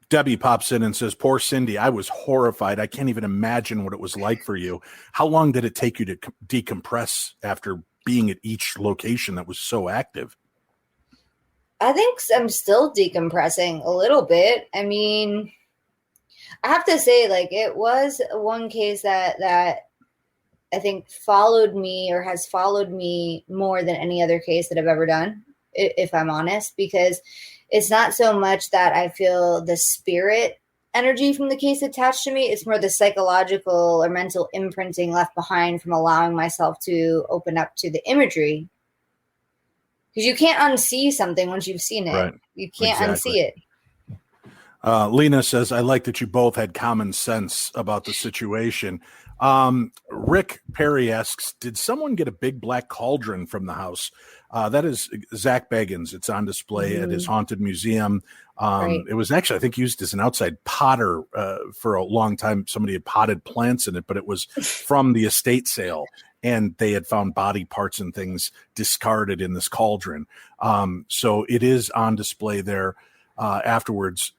Debbie pops in and says, poor Cindy, I was horrified. I can't even imagine what it was like for you. How long did it take you to decompress after being at each location that was so active? I think I'm still decompressing a little bit. I mean, I have to say, like, it was one case that I think followed me or has followed me more than any other case that I've ever done, if I'm honest, because it's not so much that I feel the spirit energy from the case attached to me. It's more the psychological or mental imprinting left behind from allowing myself to open up to the imagery. Because you can't unsee something once you've seen it. Right. You can't Exactly. unsee it. Lena says, I like that you both had common sense about the situation. Rick Perry asks, did someone get a big black cauldron from the house? That is Zach Bagans. It's on display at his haunted museum. Right. It was actually, I think, used as an outside potter for a long time. Somebody had potted plants in it, but it was from the estate sale. And they had found body parts and things discarded in this cauldron. So it is on display there. Afterwards,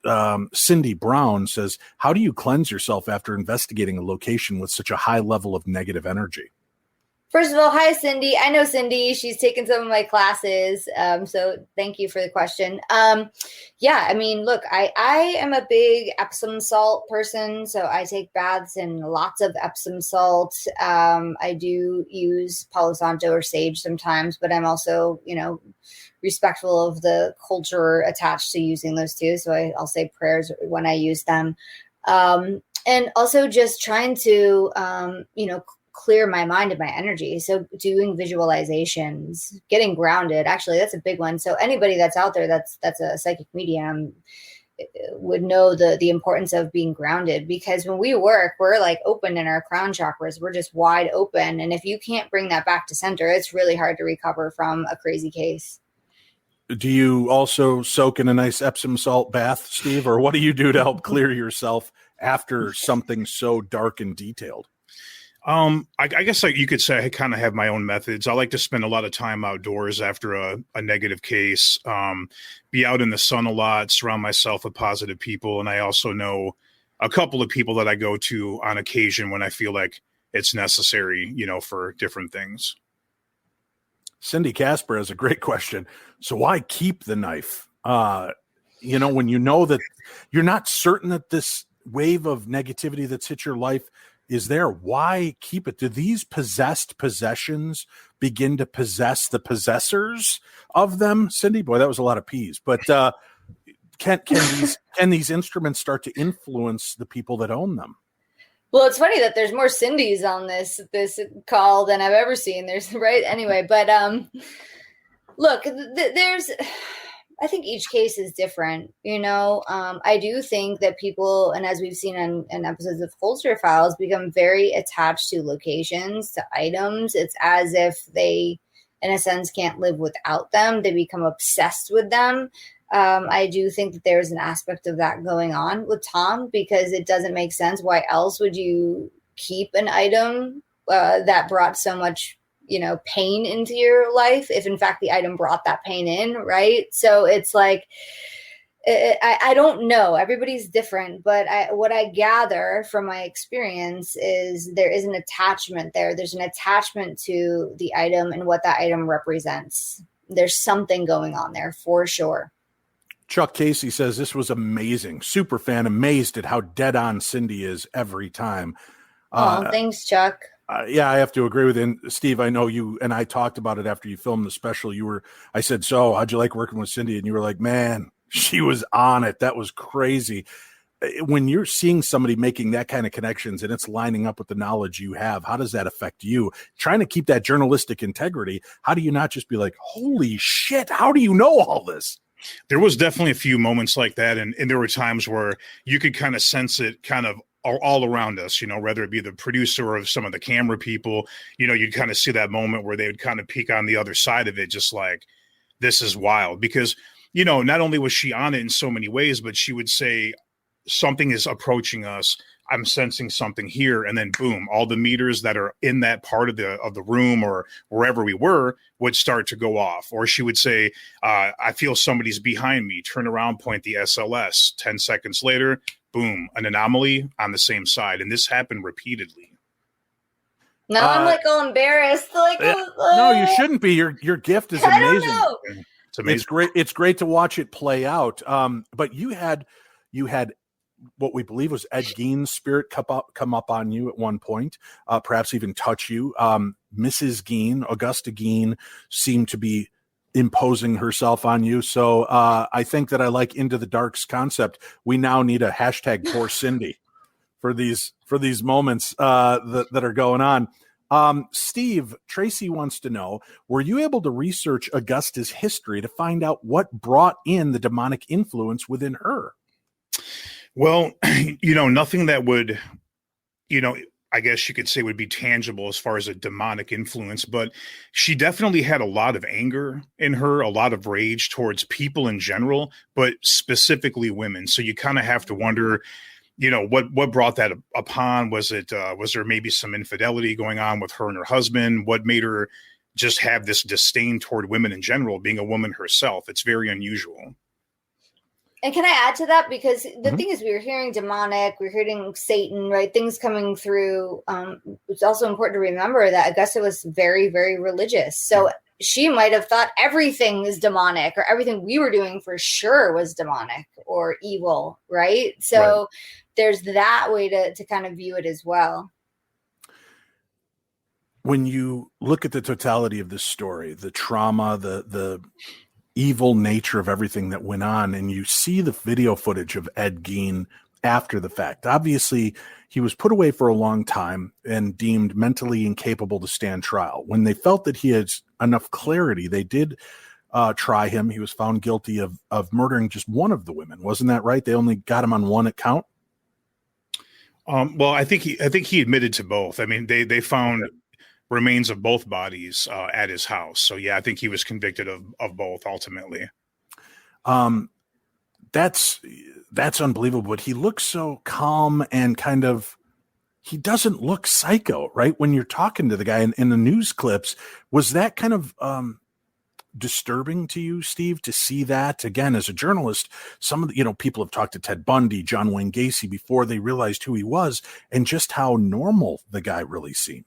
Cindy Brown says, how do you cleanse yourself after investigating a location with such a high level of negative energy? First of all, hi, Cindy. I know Cindy. She's taken some of my classes. So thank you for the question. Yeah, I mean, look, I am a big Epsom salt person. So I take baths in lots of Epsom salt. I do use Palo Santo or sage sometimes, but I'm also, respectful of the culture attached to using those too. So I'll say prayers when I use them. And also just trying to, clear my mind and my energy. So doing visualizations, getting grounded, actually, that's a big one. So anybody that's out there that's a psychic medium would know the importance of being grounded, because when we work, we're like open in our crown chakras. We're just wide open. And if you can't bring that back to center, it's really hard to recover from a crazy case. Do you also soak in a nice Epsom salt bath, Steve, or what do you do to help clear yourself after something so dark and detailed? I guess you could say I kind of have my own methods. I like to spend a lot of time outdoors after a negative case, be out in the sun a lot, surround myself with positive people. And I also know a couple of people that I go to on occasion when I feel like it's necessary, for different things. Cindy Casper has a great question. So why keep the knife? When you know that you're not certain that this wave of negativity that's hit your life is there, why keep it? Do these possessed possessions begin to possess the possessors of them, Cindy? Boy, that was a lot of P's. But can these instruments start to influence the people that own them? Well, it's funny that there's more Cindy's on this call than I've ever seen. There's right anyway, but look, there's. I think each case is different. I do think that people, and as we've seen in episodes of Holster Files, become very attached to locations, to items. It's as if they, in a sense, can't live without them. They become obsessed with them. I do think that there's an aspect of that going on with Tom, because it doesn't make sense. Why else would you keep an item that brought so much pain into your life, if in fact the item brought that pain in, right? So it's like, I don't know. Everybody's different, but what I gather from my experience is there is an attachment there. There's an attachment to the item and what that item represents. There's something going on there for sure. Chuck Casey says, this was amazing. Super fan, amazed at how dead on Cindy is every time. Thanks, Chuck. Yeah, I have to agree with you. And Steve, I know you and I talked about it after you filmed the special. I said, so how'd you like working with Cindy? And you were like, man, she was on it. That was crazy. when you're seeing somebody making that kind of connections and it's lining up with the knowledge you have, how does that affect you? Trying to keep that journalistic integrity, how do you not just be like, holy shit, how do you know all this? There was definitely a few moments like that. And there were times where you could kind of sense it kind of all around us, whether it be the producer or some of the camera people, you'd kind of see that moment where they would kind of peek on the other side of it, just like, this is wild. Because, not only was she on it in so many ways, but she would say, something is approaching us. I'm sensing something here. And then boom, all the meters that are in that part of the room or wherever we were would start to go off. Or she would say, I feel somebody's behind me, turn around, point the SLS. 10 seconds later, boom, an anomaly on the same side. And this happened repeatedly. Now I'm like all embarrassed. Like, no, you shouldn't be. Your gift is amazing. I don't know. It's amazing. It's great. It's great to watch it play out. But you had what we believe was Ed Gein's spirit come up on you at one point, perhaps even touch you. Mrs. Gein, Augusta Gein, seemed to be imposing herself on you. So I think that I like Into the Dark's concept. We now need a hashtag poor Cindy for these moments that are going on. Steve, Tracy wants to know, were you able to research Augusta's history to find out what brought in the demonic influence within her? Well, nothing that would, I guess you could say would be tangible as far as a demonic influence, but she definitely had a lot of anger in her, a lot of rage towards people in general, but specifically women. So you kind of have to wonder, what brought that upon? Was there maybe some infidelity going on with her and her husband? What made her just have this disdain toward women in general, being a woman herself? It's very unusual. And can I add to that? Because the thing is, we were hearing demonic, we were hearing Satan, right? Things coming through. It's also important to remember that Augusta was very, very religious. So she might have thought everything is demonic, or everything we were doing for sure was demonic or evil, right? So there's that way to kind of view it as well. When you look at the totality of this story, the trauma, the evil nature of everything that went on, and you see the video footage of Ed Gein after the fact. Obviously, he was put away for a long time and deemed mentally incapable to stand trial. When they felt that he had enough clarity, they did try him. He was found guilty of murdering just one of the women. Wasn't that right? They only got him on one account. Well, I think he admitted to both. I mean, they found remains of both bodies at his house. So yeah, I think he was convicted of both ultimately. That's unbelievable. But he looks so calm and kind of, he doesn't look psycho, right? When you're talking to the guy in the news clips, was that kind of disturbing to you, Steve, to see that? Again, as a journalist, some of the, people have talked to Ted Bundy, John Wayne Gacy before they realized who he was and just how normal the guy really seemed.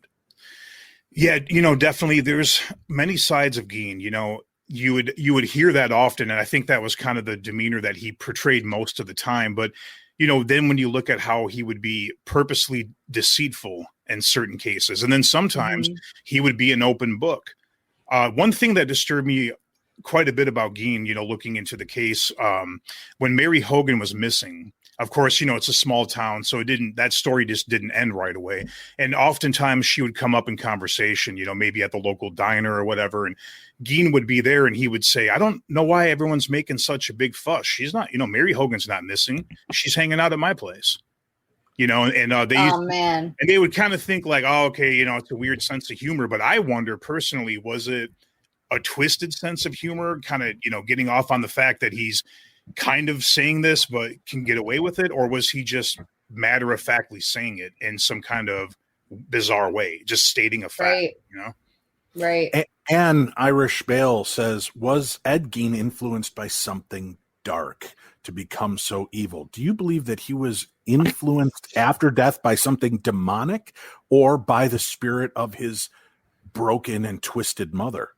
Yeah, definitely there's many sides of Gein. You would hear that often, and I think that was kind of the demeanor that he portrayed most of the time. But, then when you look at how he would be purposely deceitful in certain cases, and then sometimes he would be an open book. One thing that disturbed me quite a bit about Gein, looking into the case, when Mary Hogan was missing, of course, it's a small town, so that story just didn't end right away. And oftentimes she would come up in conversation, maybe at the local diner or whatever. And Gein would be there and he would say, I don't know why everyone's making such a big fuss. She's not, Mary Hogan's not missing. She's hanging out at my place, they and they would kind of think like, oh, okay, it's a weird sense of humor. But I wonder personally, was it a twisted sense of humor, kind of, getting off on the fact that he's kind of saying this but can get away with it, or was he just matter-of-factly saying it in some kind of bizarre way, just stating a fact? Right. And Irish Bale says, was Ed Gein influenced by something dark to become so evil? Do you believe that he was influenced after death by something demonic or by the spirit of his broken and twisted mother?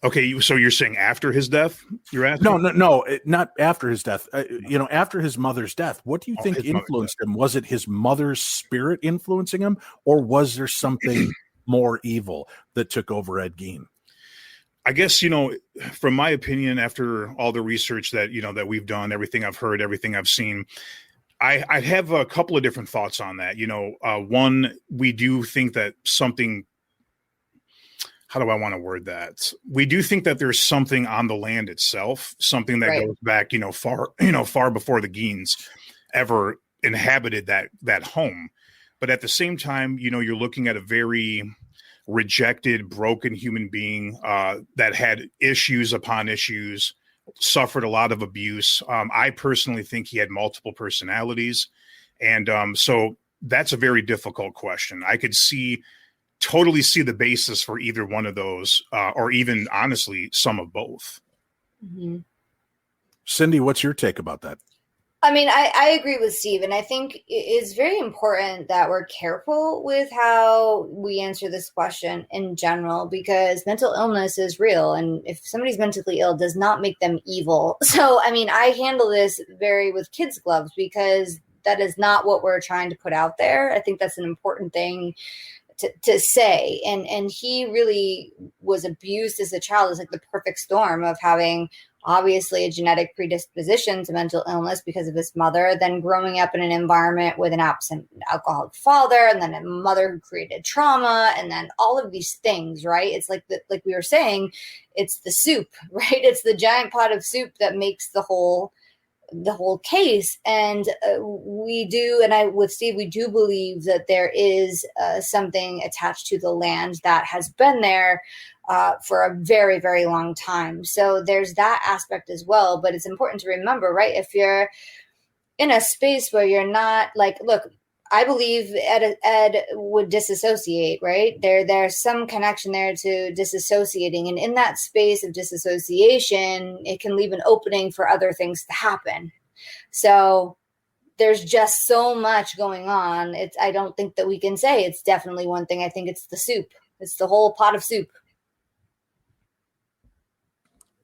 Okay, so you're saying after his death? You're asking? No, not after his death. After his mother's death, what do you think influenced him? Was it his mother's spirit influencing him, or was there something more evil that took over Ed Gein? I guess, from my opinion, after all the research that, that we've done, everything I've heard, everything I've seen, I have a couple of different thoughts on that. One, we do think that something, how do I want to word that? We do think that there's something on the land itself, something that Right. goes back, far before the Geins ever inhabited that home. But at the same time, you're looking at a very rejected, broken human being that had issues upon issues, suffered a lot of abuse. I personally think he had multiple personalities. And so that's a very difficult question. I could totally see the basis for either one of those, or even honestly, some of both. Mm-hmm. Cindy, what's your take about that? I mean, I agree with Steve, and I think it's very important that we're careful with how we answer this question in general, because mental illness is real, and if somebody's mentally ill, does not make them evil. So, I mean, I handle this very with kids' gloves, because that is not what we're trying to put out there. I think that's an important thing to say. And he really was abused as a child. It's like the perfect storm of having obviously a genetic predisposition to mental illness because of his mother, then growing up in an environment with an absent alcoholic father, and then a mother who created trauma, and then all of these things, right? It's like like we were saying, it's the soup, right? It's the giant pot of soup that makes the whole case. And we do, and I with Steve, we do believe that there is something attached to the land that has been there for a very, very long time. So there's that aspect as well. But it's important to remember, right? If you're in a space where you're not like, look, I believe Ed would disassociate, right? There's some connection there to disassociating. And in that space of disassociation, it can leave an opening for other things to happen. So there's just so much going on. I don't think that we can say it's definitely one thing. I think it's the soup. It's the whole pot of soup.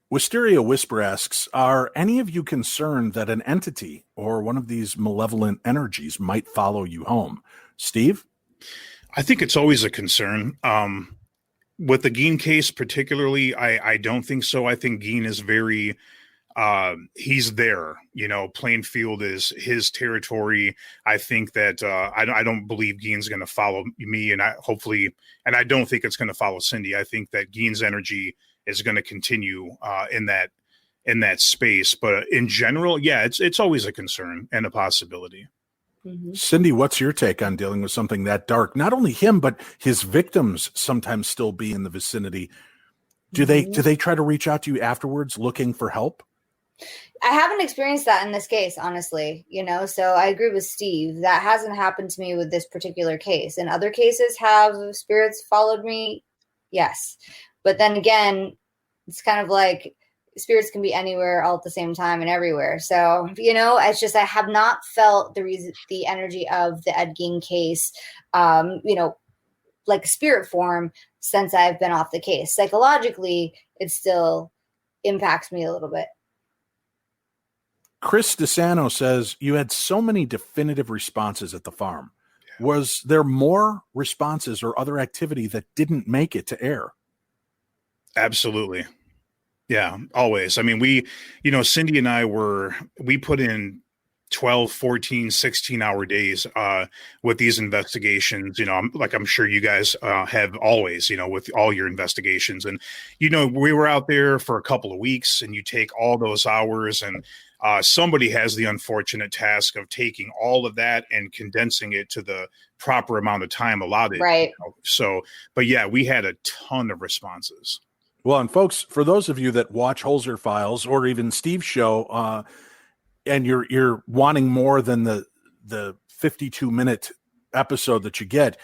Wisteria Whisper asks, are any of you concerned that an entity or one of these malevolent energies might follow you home? Steve? I think it's always a concern. With the Gein case particularly, I don't think so. I think Gein is very, he's there. Plainfield is his territory. I think that I don't believe Gein's going to follow me, and I don't think it's going to follow Cindy. I think that Gein's energy is going to continue in that space. But in general, yeah, it's always a concern and a possibility. Mm-hmm. Cindy, what's your take on dealing with something that dark? Not only him, but his victims sometimes still be in the vicinity. Do they try to reach out to you afterwards looking for help? I haven't experienced that in this case, honestly, so I agree with Steve. That hasn't happened to me with this particular case. In other cases, have spirits followed me? Yes. But then again, it's kind of like spirits can be anywhere all at the same time and everywhere. So, it's just, I have not felt the energy of the Ed Gein case, like spirit form since I've been off the case. Psychologically, it still impacts me a little bit. Chris DeSano says, you had so many definitive responses at the farm. Yeah. Was there more responses or other activity that didn't make it to air? Absolutely. Yeah, always. I mean, Cindy and I we put in 12, 14, 16-hour days with these investigations. I'm sure you guys have always, with all your investigations. And, we were out there for a couple of weeks, and you take all those hours, and somebody has the unfortunate task of taking all of that and condensing it to the proper amount of time allotted. Right. So, but yeah, we had a ton of responses. Well, and folks, for those of you that watch Holzer Files or even Steve's show, and you're wanting more than the 52-minute episode that you get,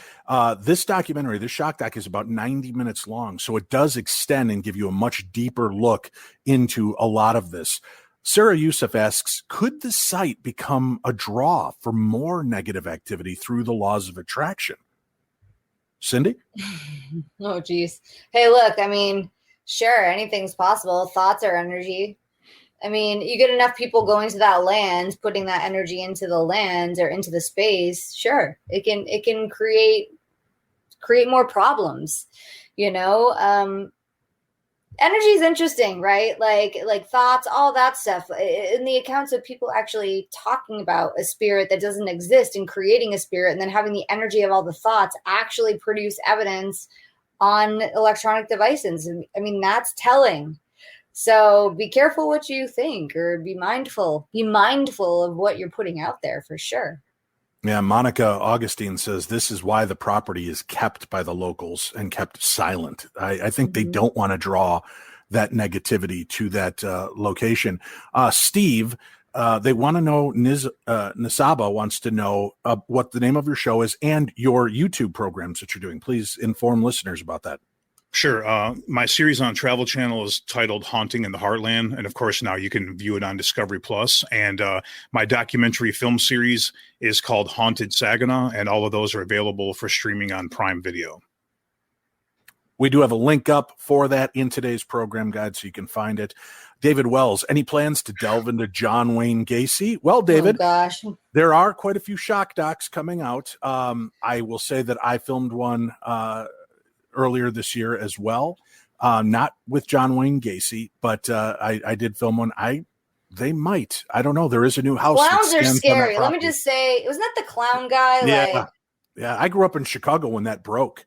this documentary, this shock doc, is about 90 minutes long. So it does extend and give you a much deeper look into a lot of this. Sarah Youssef asks, could the site become a draw for more negative activity through the laws of attraction? Cindy? Oh, geez. Hey, look, I mean, sure, anything's possible. Thoughts are energy. I mean, you get enough people going to that land, putting that energy into the land or into the space. Sure, it can create more problems. energy is interesting, right? Like thoughts, all that stuff. In the accounts of people actually talking about a spirit that doesn't exist and creating a spirit, and then having the energy of all the thoughts actually produce evidence on electronic devices. I mean, that's telling. So be careful what you think, or be mindful of what you're putting out there, for sure. Yeah, Monica Augustine says this is why the property is kept by the locals and kept silent. I think they don't want to draw that negativity to that location. Steve, they want to know, Nisaba wants to know what the name of your show is and your YouTube programs that you're doing. Please inform listeners about that. Sure. My series on Travel Channel is titled Haunting in the Heartland. And of course, now you can view it on Discovery Plus. And my documentary film series is called Haunted Saginaw. And all of those are available for streaming on Prime Video. We do have a link up for that in today's program guide, so you can find it. David Wells, any plans to delve into John Wayne Gacy? Well, David, there are quite a few shock docs coming out. I will say that I filmed one earlier this year as well, not with John Wayne Gacy, but I did film one. They might. I don't know. There is a new house. Clowns are scary. Let me just say, wasn't that the clown guy? Yeah. I grew up in Chicago when that broke,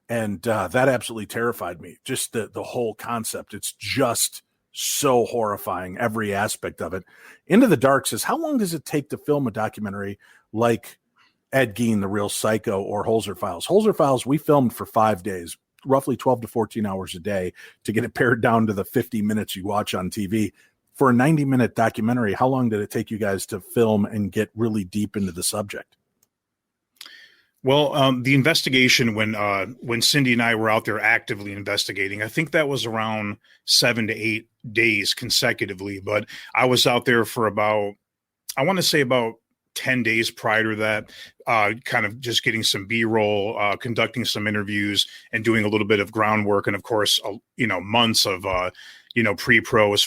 and that absolutely terrified me. Just the whole concept. It's just so horrifying, every aspect of it. Into the Dark says, how long does it take to film a documentary like Ed Gein, The Real Psycho, or Holzer Files? Holzer Files, we filmed for 5 days, roughly 12 to 14 hours a day to get it pared down to the 50 minutes you watch on TV. For a 90-minute documentary, how long did it take you guys to film and get really deep into the subject? Well, the investigation, when Cindy and I were out there actively investigating, I think that was around 7 to 8 days consecutively. But I was out there for about 10 days prior to that, kind of just getting some B-roll, conducting some interviews, and doing a little bit of groundwork. And of course, months of, pre-pro as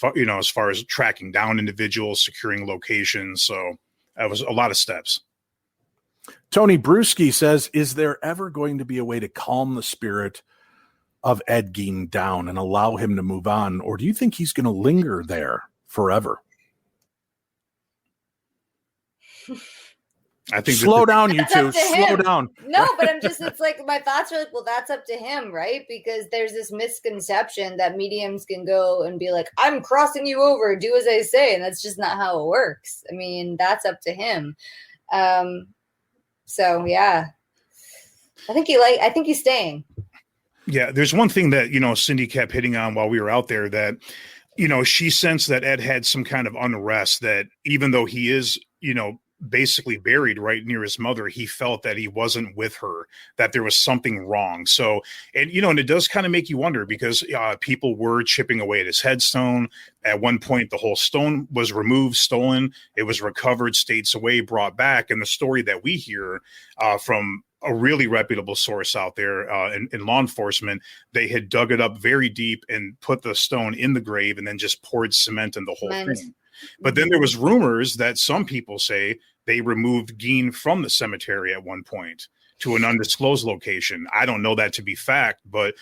far as tracking down individuals, securing locations. So that was a lot of steps. Tony Brewski says, is there ever going to be a way to calm the spirit of Ed Gein down and allow him to move on? Or do you think he's going to linger there forever? I think slow down, you two. Slow down. No, but it's like my thoughts are like, well, that's up to him, right? Because there's this misconception that mediums can go and be like, I'm crossing you over, do as I say. And that's just not how it works. I mean, that's up to him. So yeah, I think he's staying. Yeah. There's one thing that, Cindy kept hitting on while we were out there, that, she sensed that Ed had some kind of unrest, that even though he is, basically buried right near his mother, he felt that he wasn't with her, that there was something wrong. So, and it does kind of make you wonder, because people were chipping away at his headstone. At one point, the whole stone was removed, stolen. It was recovered states away, brought back. And the story that we hear from a really reputable source out there in law enforcement, they had dug it up very deep and put the stone in the grave and then just poured cement in the whole thing. But then there was rumors that some people say they removed Gein from the cemetery at one point to an undisclosed location. I don't know that to be fact, but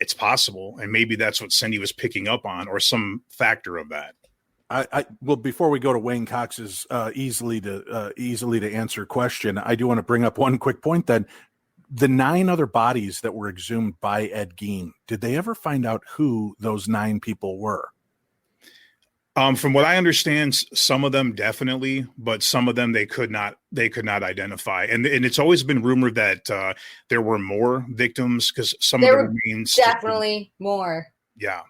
it's possible. And maybe that's what Cindy was picking up on, or some factor of that. Well, before we go to Wayne Cox's easily to answer question, I do want to bring up one quick point then. The 9 other bodies that were exhumed by Ed Gein, did they ever find out who those 9 people were? From what I understand, some of them definitely, but some of them they could not identify. And it's always been rumored that there were more victims, because some of the remains definitely more. Yeah.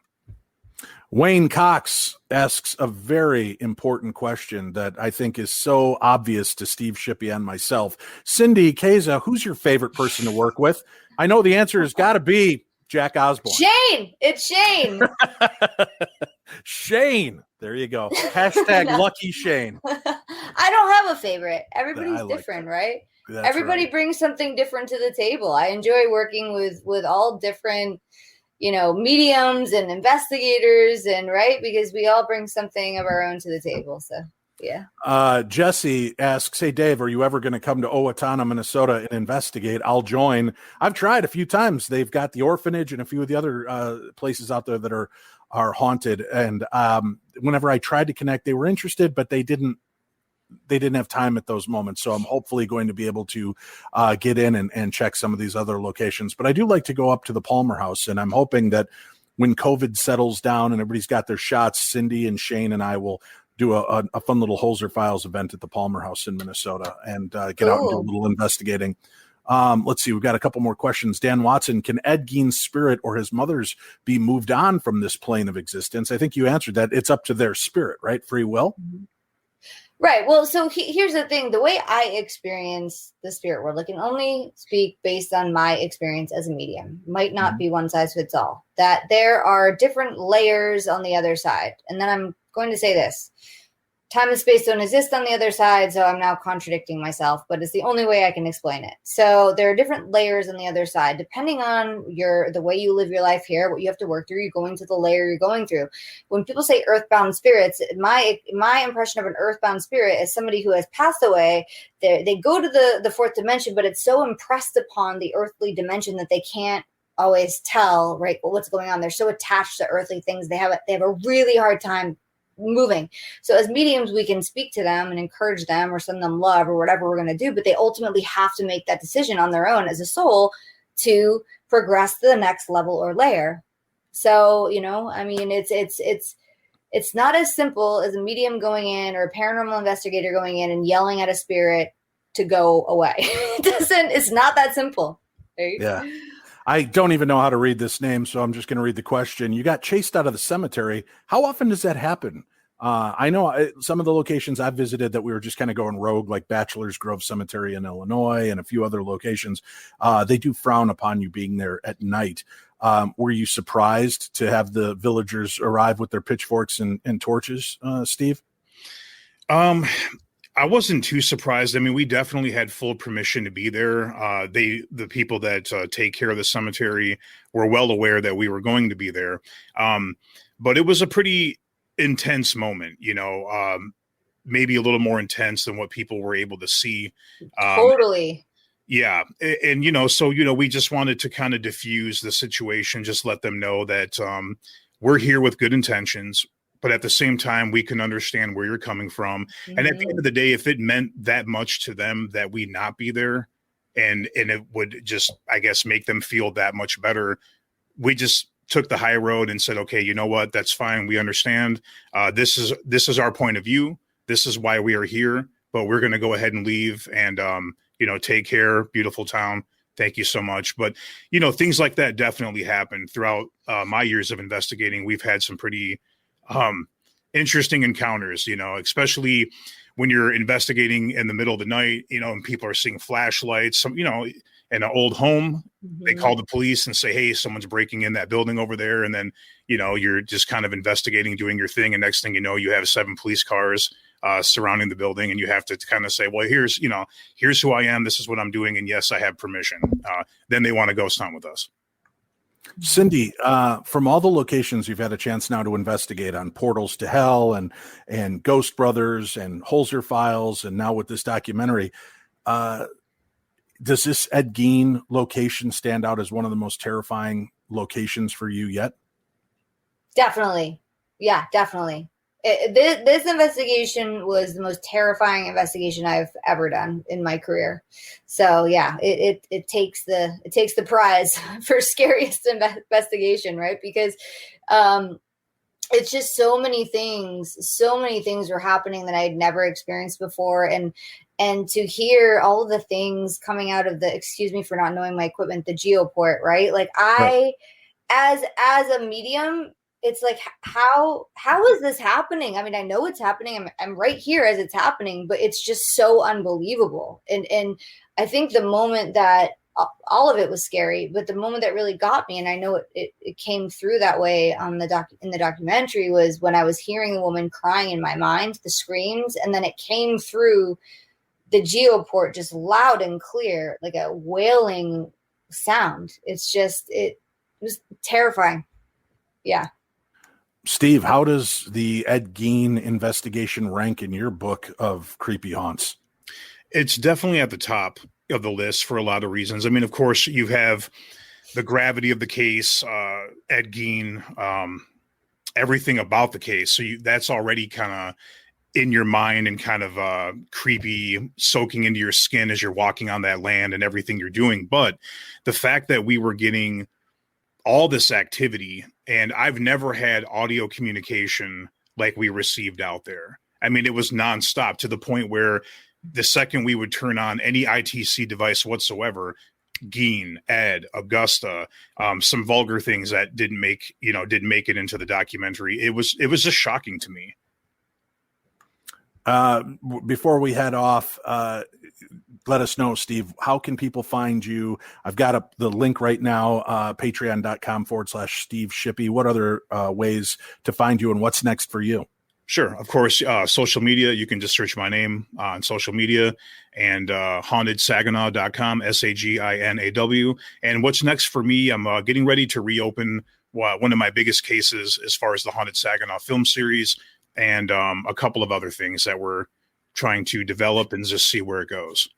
Wayne Cox asks a very important question that I think is so obvious to Steve Shippy and myself. Cindy Kaza, who's your favorite person to work with? I know the answer has got to be Jack Osborne. Shane. It's Shane. Shane. There you go. Hashtag Lucky Shane. I don't have a favorite. Everybody's different, right? Everybody brings something different to the table. I enjoy working with all different, mediums and investigators, and right, because we all bring something of our own to the table. So Yeah. Jesse asks, hey, Dave, are you ever going to come to Owatonna, Minnesota and investigate? I'll join. I've tried a few times. They've got the orphanage and a few of the other places out there that are haunted. And whenever I tried to connect, they were interested, but they didn't have time at those moments. So I'm hopefully going to be able to get in and check some of these other locations. But I do like to go up to the Palmer House, and I'm hoping that when COVID settles down and everybody's got their shots, Cindy and Shane and I will do a fun little Holzer Files event at the Palmer House in Minnesota and get out and do a little investigating. Let's see. We've got a couple more questions. Dan Watson, can Ed Gein's spirit or his mother's be moved on from this plane of existence? I think you answered that. It's up to their spirit, right? Free will? Right. Well, so here's the thing. The way I experience the spirit world, I can only speak based on my experience as a medium. Might not be one size fits all. That there are different layers on the other side. And then I'm going to say this. Time and space don't exist on the other side, so I'm now contradicting myself, but it's the only way I can explain it. So there are different layers on the other side, depending on the way you live your life here, what you have to work through, you're going to the layer you're going through. When people say earthbound spirits, my impression of an earthbound spirit is somebody who has passed away. They go to the fourth dimension, but it's so impressed upon the earthly dimension that they can't always tell, right, what's going on. They're so attached to earthly things. They have a really hard time moving. So as mediums, we can speak to them and encourage them or send them love or whatever we're going to do, but they ultimately have to make that decision on their own as a soul to progress to the next level or layer. So, I mean, it's not as simple as a medium going in or a paranormal investigator going in and yelling at a spirit to go away. It's not that simple. Right? Yeah. I don't even know how to read this name, so I'm just going to read the question. You got chased out of the cemetery. How often does that happen? I know some of the locations I've visited that we were just kind of going rogue, like Bachelor's Grove Cemetery in Illinois and a few other locations. They do frown upon you being there at night. Were you surprised to have the villagers arrive with their pitchforks and torches, Steve? I wasn't too surprised. I mean, we definitely had full permission to be there. The people that take care of the cemetery were well aware that we were going to be there. But it was a pretty intense moment, maybe a little more intense than what people were able to see. Totally. Yeah. And, so, we just wanted to kind of diffuse the situation, just let them know that we're here with good intentions. But at the same time, we can understand where you're coming from. Mm-hmm. And at the end of the day, if it meant that much to them that we not be there and it would just, I guess, make them feel that much better, we just took the high road and said, okay, you know what? That's fine. We understand. This is our point of view. This is why we are here. But we're going to go ahead and leave and, take care. Beautiful town. Thank you so much. But, things like that definitely happen throughout my years of investigating. We've had some pretty interesting encounters, especially when you're investigating in the middle of the night, and people are seeing flashlights, in an old home, mm-hmm. They call the police and say, hey, someone's breaking in that building over there. And then, you're just kind of investigating, doing your thing. And next thing you know, you have 7 police cars surrounding the building, and you have to kind of say, well, here's who I am. This is what I'm doing. And yes, I have permission. Then they want to ghost hunt with us. Cindy, from all the locations you've had a chance now to investigate on Portals to Hell and Ghost Brothers and Holzer Files, and now with this documentary, does this Ed Gein location stand out as one of the most terrifying locations for you yet? Definitely. Yeah, definitely. This investigation was the most terrifying investigation I've ever done in my career. So yeah, it takes the prize for scariest investigation, right? Because it's just so many things were happening that I'd never experienced before, and to hear all of the things coming out of the, excuse me for not knowing my equipment, the geoport, right? Like as a medium, it's like, how is this happening? I mean, I know it's happening. I'm right here as it's happening, but it's just so unbelievable. And I think the moment that all of it was scary, but the moment that really got me, and I know it came through that way on in the documentary, was when I was hearing the woman crying in my mind, the screams, and then it came through the geoport just loud and clear, like a wailing sound. It was terrifying. Yeah. Steve, how does the Ed Gein investigation rank in your book of creepy haunts? It's definitely at the top of the list for a lot of reasons. I mean, of course, you have the gravity of the case, Ed Gein, everything about the case. So that's already kind of in your mind and kind of creepy, soaking into your skin as you're walking on that land and everything you're doing. But the fact that we were getting all this activity, and I've never had audio communication like we received out there. I mean, it was nonstop to the point where the second we would turn on any ITC device whatsoever, Gein, Ed, Augusta, some vulgar things that didn't make it into the documentary. It was just shocking to me. Before we head off, let us know, Steve, how can people find you? I've got the link right now, patreon.com/Steve Shippy. What other ways to find you, and what's next for you? Sure. Of course, social media, you can just search my name on social media, and hauntedsaginaw.com, SAGINAW. And what's next for me, I'm getting ready to reopen one of my biggest cases as far as the Haunted Saginaw film series, and a couple of other things that we're trying to develop and just see where it goes.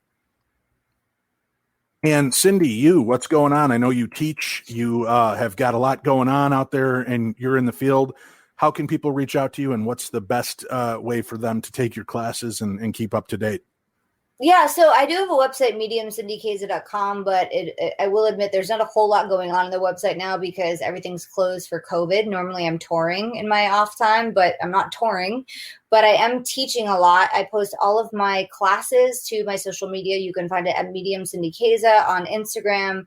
And Cindy, what's going on? I know you teach, you have got a lot going on out there, and you're in the field. How can people reach out to you, and what's the best way for them to take your classes and keep up to date? Yeah, so I do have a website, mediumcindykaza.com, but I will admit there's not a whole lot going on the website now because everything's closed for COVID. Normally I'm touring in my off time, but I'm not touring. But I am teaching a lot. I post all of my classes to my social media. You can find it at Medium Cindy Kaza on Instagram,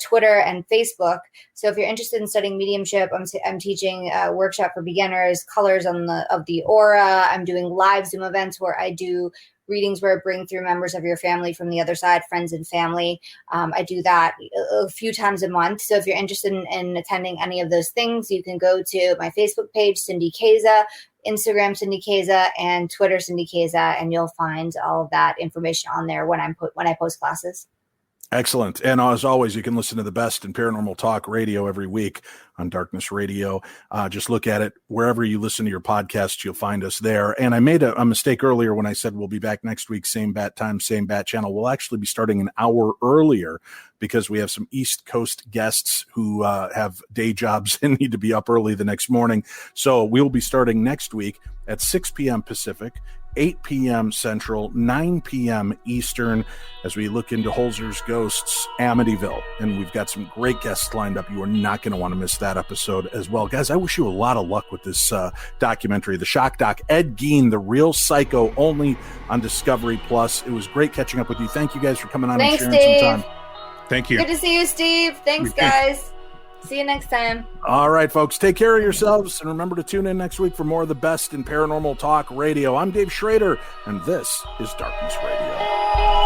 Twitter, and Facebook. So if you're interested in studying mediumship, I'm teaching a workshop for beginners, colors of the aura. I'm doing live Zoom events where I do readings where I bring through members of your family from the other side, friends and family. I do that a few times a month. So if you're interested in attending any of those things, you can go to my Facebook page, Cindy Kaza, Instagram, Cindy Kaza, and Twitter, Cindy Kaza, and you'll find all of that information on there when I post classes. Excellent. And as always, you can listen to the best in paranormal talk radio every week on Darkness Radio. Just look at it wherever you listen to your podcasts, you'll find us there. And I made a mistake earlier when I said we'll be back next week, same bat time, same bat channel. We'll actually be starting an hour earlier because we have some East Coast guests who have day jobs and need to be up early the next morning. So we'll be starting next week at 6 p.m. Pacific, 8 p.m. Central, 9 p.m. Eastern, as we look into Holzer's Ghosts, Amityville. And we've got some great guests lined up. You are not going to want to miss that episode as well. Guys, I wish you a lot of luck with this documentary, the shock doc, Ed Gein, The Real Psycho, only on Discovery Plus. It was great catching up with you. Thank you guys for coming on and sharing Steve. some time. Thank you. Good to see you, Steve. Thanks, guys. See you next time. All right, folks, take care of yourselves, and remember to tune in next week for more of the best in paranormal talk radio. I'm Dave Schrader, and this is Darkness Radio.